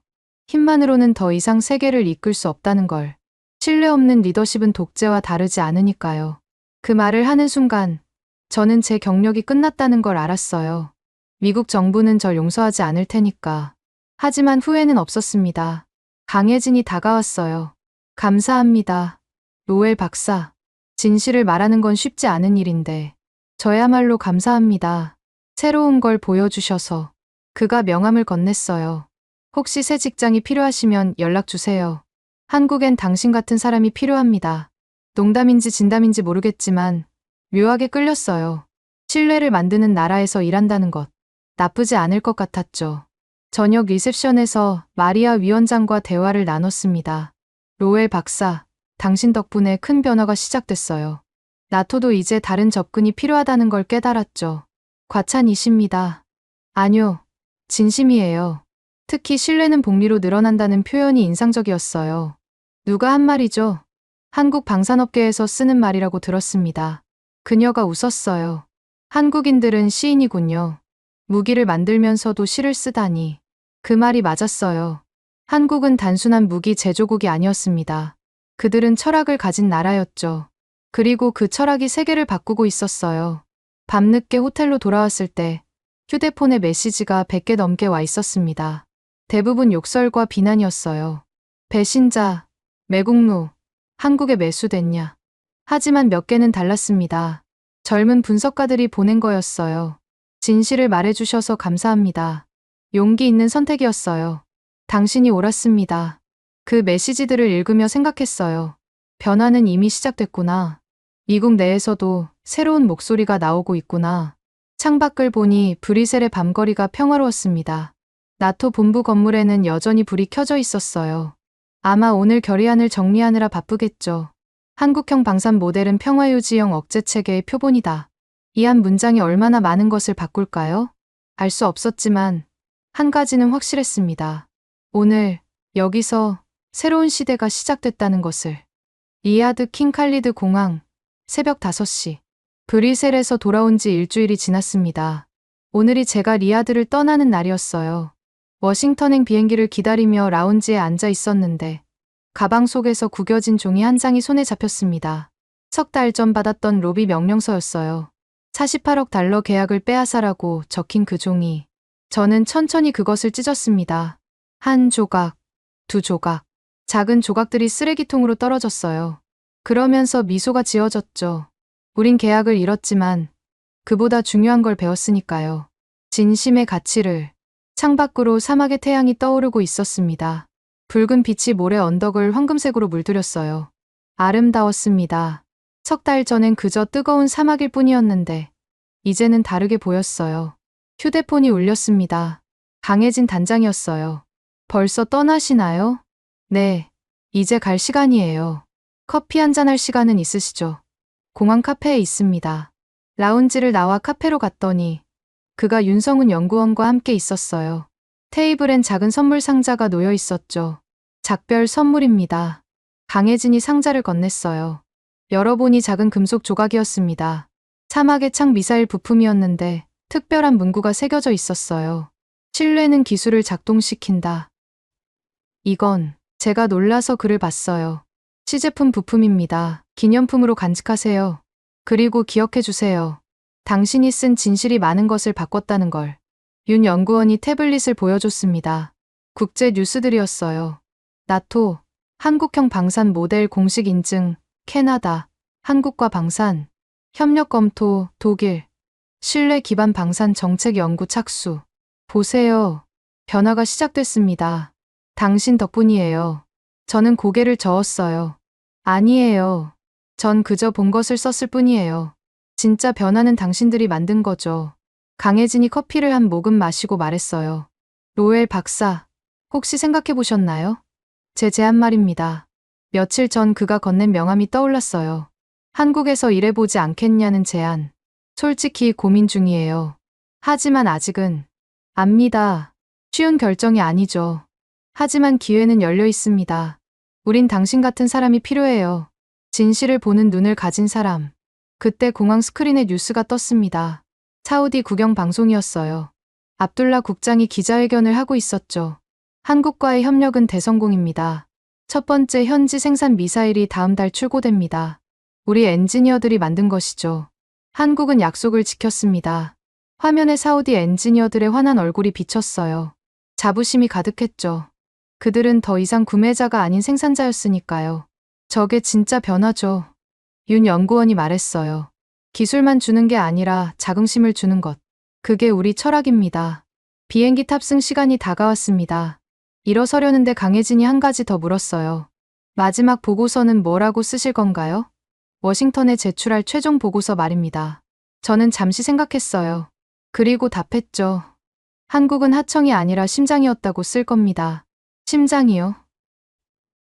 힘만으로는 더 이상 세계를 이끌 수 없다는 걸. 신뢰 없는 리더십은 독재와 다르지 않으니까요. 그 말을 하는 순간 저는 제 경력이 끝났다는 걸 알았어요. 미국 정부는 절 용서하지 않을 테니까. 하지만 후회는 없었습니다. 강혜진이 다가왔어요. 감사합니다. 로엘 박사. 진실을 말하는 건 쉽지 않은 일인데 저야말로 감사합니다. 새로운 걸 보여주셔서. 그가 명함을 건넸어요. 혹시 새 직장이 필요하시면 연락 주세요. 한국엔 당신 같은 사람이 필요합니다. 농담인지 진담인지 모르겠지만 묘하게 끌렸어요. 신뢰를 만드는 나라에서 일한다는 것. 나쁘지 않을 것 같았죠. 저녁 리셉션에서 마리아 위원장과 대화를 나눴습니다. 로엘 박사, 당신 덕분에 큰 변화가 시작됐어요. 나토도 이제 다른 접근이 필요하다는 걸 깨달았죠. 과찬이십니다. 아니요, 진심이에요. 특히 신뢰는 복리로 늘어난다는 표현이 인상적이었어요. 누가 한 말이죠? 한국 방산업계에서 쓰는 말이라고 들었습니다. 그녀가 웃었어요. 한국인들은 시인이군요. 무기를 만들면서도 시를 쓰다니. 그 말이 맞았어요. 한국은 단순한 무기 제조국이 아니었습니다. 그들은 철학을 가진 나라였죠. 그리고 그 철학이 세계를 바꾸고 있었어요. 밤늦게 호텔로 돌아왔을 때 휴대폰에 메시지가 100개 넘게 와 있었습니다. 대부분 욕설과 비난이었어요. 배신자, 매국노, 한국에 매수됐냐. 하지만 몇 개는 달랐습니다. 젊은 분석가들이 보낸 거였어요. 진실을 말해주셔서 감사합니다. 용기 있는 선택이었어요. 당신이 옳았습니다. 그 메시지들을 읽으며 생각했어요. 변화는 이미 시작됐구나. 미국 내에서도 새로운 목소리가 나오고 있구나. 창밖을 보니 브뤼셀의 밤거리가 평화로웠습니다. 나토 본부 건물에는 여전히 불이 켜져 있었어요. 아마 오늘 결의안을 정리하느라 바쁘겠죠. 한국형 방산 모델은 평화유지형 억제체계의 표본이다. 이 한 문장이 얼마나 많은 것을 바꿀까요? 알 수 없었지만 한 가지는 확실했습니다. 오늘 여기서 새로운 시대가 시작됐다는 것을. 리야드 킹 칼리드 공항, 새벽 5시. 브뤼셀에서 돌아온 지 일주일이 지났습니다. 오늘이 제가 리야드를 떠나는 날이었어요. 워싱턴행 비행기를 기다리며 라운지에 앉아 있었는데 가방 속에서 구겨진 종이 한 장이 손에 잡혔습니다. 석 달 전 받았던 로비 명령서였어요. 48억 달러 계약을 빼앗아라고 적힌 그 종이. 저는 천천히 그것을 찢었습니다. 한 조각, 두 조각. 작은 조각들이 쓰레기통으로 떨어졌어요. 그러면서 미소가 지어졌죠. 우린 계약을 잃었지만 그보다 중요한 걸 배웠으니까요. 진심의 가치를. 창밖으로 사막의 태양이 떠오르고 있었습니다. 붉은 빛이 모래 언덕을 황금색으로 물들였어요. 아름다웠습니다. 석 달 전엔 그저 뜨거운 사막일 뿐이었는데 이제는 다르게 보였어요. 휴대폰이 울렸습니다. 강혜진 단장이었어요. 벌써 떠나시나요? 네, 이제 갈 시간이에요. 커피 한잔 할 시간은 있으시죠? 공항 카페에 있습니다. 라운지를 나와 카페로 갔더니 그가 윤성훈 연구원과 함께 있었어요. 테이블엔 작은 선물 상자가 놓여 있었죠. 작별 선물입니다. 강혜진이 상자를 건넸어요. 열어보니 작은 금속 조각이었습니다. 사막의 창 미사일 부품이었는데 특별한 문구가 새겨져 있었어요. 신뢰는 기술을 작동시킨다. 이건 제가 놀라서 글을 봤어요. 시제품 부품입니다. 기념품으로 간직하세요. 그리고 기억해주세요. 당신이 쓴 진실이 많은 것을 바꿨다는 걸. 윤 연구원이 태블릿을 보여줬습니다. 국제 뉴스들이었어요. 나토, 한국형 방산 모델 공식 인증, 캐나다, 한국과 방산, 협력 검토, 독일, 신뢰 기반 방산 정책 연구 착수. 보세요. 변화가 시작됐습니다. 당신 덕분이에요. 저는 고개를 저었어요. 아니에요. 전 그저 본 것을 썼을 뿐이에요. 진짜 변화는 당신들이 만든 거죠. 강혜진이 커피를 한 모금 마시고 말했어요. 로엘 박사, 혹시 생각해 보셨나요? 제 제안 말입니다. 며칠 전 그가 건넨 명함이 떠올랐어요. 한국에서 일해보지 않겠냐는 제안. 솔직히 고민 중이에요. 하지만 아직은. 압니다. 쉬운 결정이 아니죠. 하지만 기회는 열려 있습니다. 우린 당신 같은 사람이 필요해요. 진실을 보는 눈을 가진 사람. 그때 공항 스크린에 뉴스가 떴습니다. 사우디 국영 방송이었어요. 압둘라 국장이 기자회견을 하고 있었죠. 한국과의 협력은 대성공입니다. 첫 번째 현지 생산 미사일이 다음 달 출고됩니다. 우리 엔지니어들이 만든 것이죠. 한국은 약속을 지켰습니다. 화면에 사우디 엔지니어들의 환한 얼굴이 비쳤어요. 자부심이 가득했죠. 그들은 더 이상 구매자가 아닌 생산자였으니까요. 저게 진짜 변화죠. 윤 연구원이 말했어요. 기술만 주는 게 아니라 자긍심을 주는 것. 그게 우리 철학입니다. 비행기 탑승 시간이 다가왔습니다. 일어서려는데 강혜진이 한 가지 더 물었어요. 마지막 보고서는 뭐라고 쓰실 건가요? 워싱턴에 제출할 최종 보고서 말입니다. 저는 잠시 생각했어요. 그리고 답했죠. 한국은 하청이 아니라 심장이었다고 쓸 겁니다. 심장이요?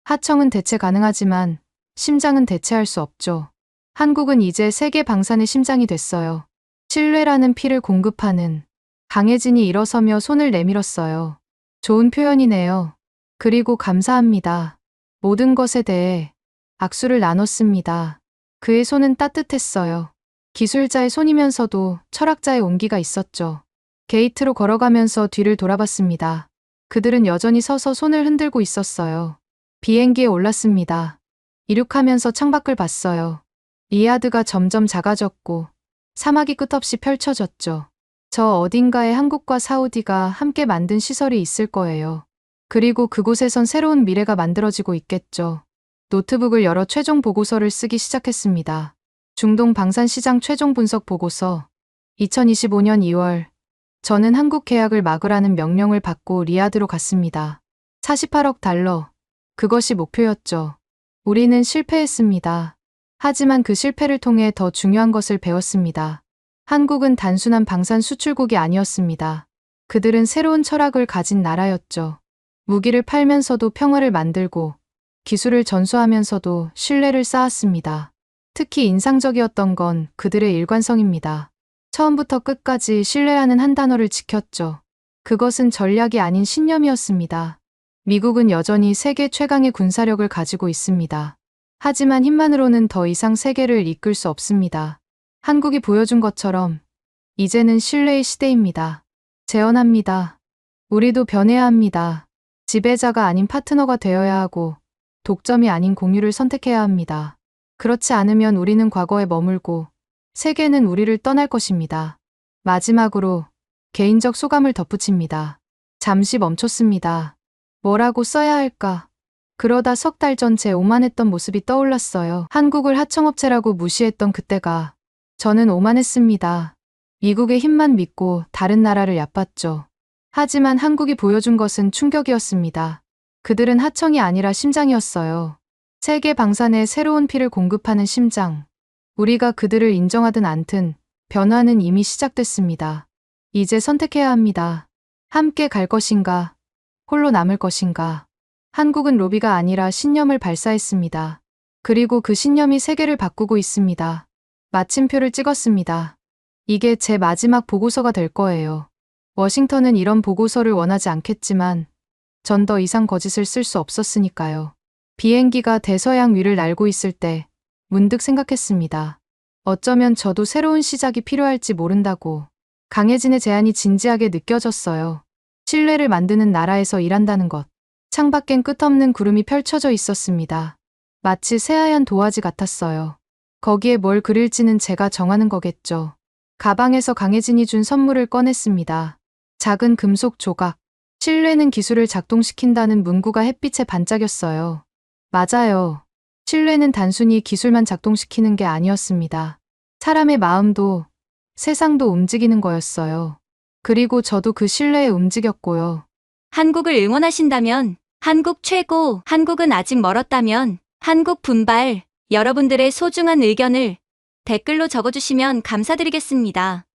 하청은 대체 가능하지만 심장은 대체할 수 없죠. 한국은 이제 세계 방산의 심장이 됐어요. 신뢰라는 피를 공급하는. 강혜진이 일어서며 손을 내밀었어요. 좋은 표현이네요. 그리고 감사합니다. 모든 것에 대해 악수를 나눴습니다. 그의 손은 따뜻했어요. 기술자의 손이면서도 철학자의 온기가 있었죠. 게이트로 걸어가면서 뒤를 돌아봤습니다. 그들은 여전히 서서 손을 흔들고 있었어요. 비행기에 올랐습니다. 이륙하면서 창밖을 봤어요. 리야드가 점점 작아졌고 사막이 끝없이 펼쳐졌죠. 저 어딘가에 한국과 사우디가 함께 만든 시설이 있을 거예요. 그리고 그곳에선 새로운 미래가 만들어지고 있겠죠. 노트북을 열어 최종 보고서를 쓰기 시작했습니다. 중동 방산시장 최종 분석 보고서. 2025년 2월, 저는 한국 계약을 막으라는 명령을 받고 리야드로 갔습니다. 48억 달러. 그것이 목표였죠. 우리는 실패했습니다. 하지만 그 실패를 통해 더 중요한 것을 배웠습니다. 한국은 단순한 방산 수출국이 아니었습니다. 그들은 새로운 철학을 가진 나라였죠. 무기를 팔면서도 평화를 만들고 기술을 전수하면서도 신뢰를 쌓았습니다. 특히 인상적이었던 건 그들의 일관성입니다. 처음부터 끝까지 신뢰하는 한 단어를 지켰죠. 그것은 전략이 아닌 신념이었습니다. 미국은 여전히 세계 최강의 군사력을 가지고 있습니다. 하지만 힘만으로는 더 이상 세계를 이끌 수 없습니다. 한국이 보여준 것처럼 이제는 신뢰의 시대입니다. 재언합니다. 우리도 변해야 합니다. 지배자가 아닌 파트너가 되어야 하고 독점이 아닌 공유를 선택해야 합니다. 그렇지 않으면 우리는 과거에 머물고 세계는 우리를 떠날 것입니다. 마지막으로 개인적 소감을 덧붙입니다. 잠시 멈췄습니다. 뭐라고 써야 할까? 그러다 석 달 전 제 오만했던 모습이 떠올랐어요. 한국을 하청업체라고 무시했던 그때가 저는 오만했습니다. 미국의 힘만 믿고 다른 나라를 얕봤죠. 하지만 한국이 보여준 것은 충격이었습니다. 그들은 하청이 아니라 심장이었어요. 세계 방산에 새로운 피를 공급하는 심장. 우리가 그들을 인정하든 않든 변화는 이미 시작됐습니다. 이제 선택해야 합니다. 함께 갈 것인가? 홀로 남을 것인가? 한국은 로비가 아니라 신념을 발사했습니다. 그리고 그 신념이 세계를 바꾸고 있습니다. 마침표를 찍었습니다. 이게 제 마지막 보고서가 될 거예요. 워싱턴은 이런 보고서를 원하지 않겠지만 전 더 이상 거짓을 쓸 수 없었으니까요. 비행기가 대서양 위를 날고 있을 때 문득 생각했습니다. 어쩌면 저도 새로운 시작이 필요할지 모른다고. 강혜진의 제안이 진지하게 느껴졌어요. 신뢰를 만드는 나라에서 일한다는 것. 창밖엔 끝없는 구름이 펼쳐져 있었습니다. 마치 새하얀 도화지 같았어요. 거기에 뭘 그릴지는 제가 정하는 거겠죠. 가방에서 강혜진이 준 선물을 꺼냈습니다. 작은 금속 조각. 신뢰는 기술을 작동시킨다는 문구가 햇빛에 반짝였어요. 맞아요. 신뢰는 단순히 기술만 작동시키는 게 아니었습니다. 사람의 마음도 세상도 움직이는 거였어요. 그리고 저도 그 신뢰에 움직였고요. 한국을 응원하신다면, 한국 최고, 한국은 아직 멀었다면, 한국 분발, 여러분들의 소중한 의견을 댓글로 적어주시면 감사드리겠습니다.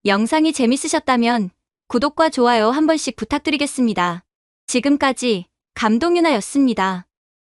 영상이 재밌으셨다면 구독과 좋아요 한 번씩 부탁드리겠습니다. 지금까지 감동유나였습니다.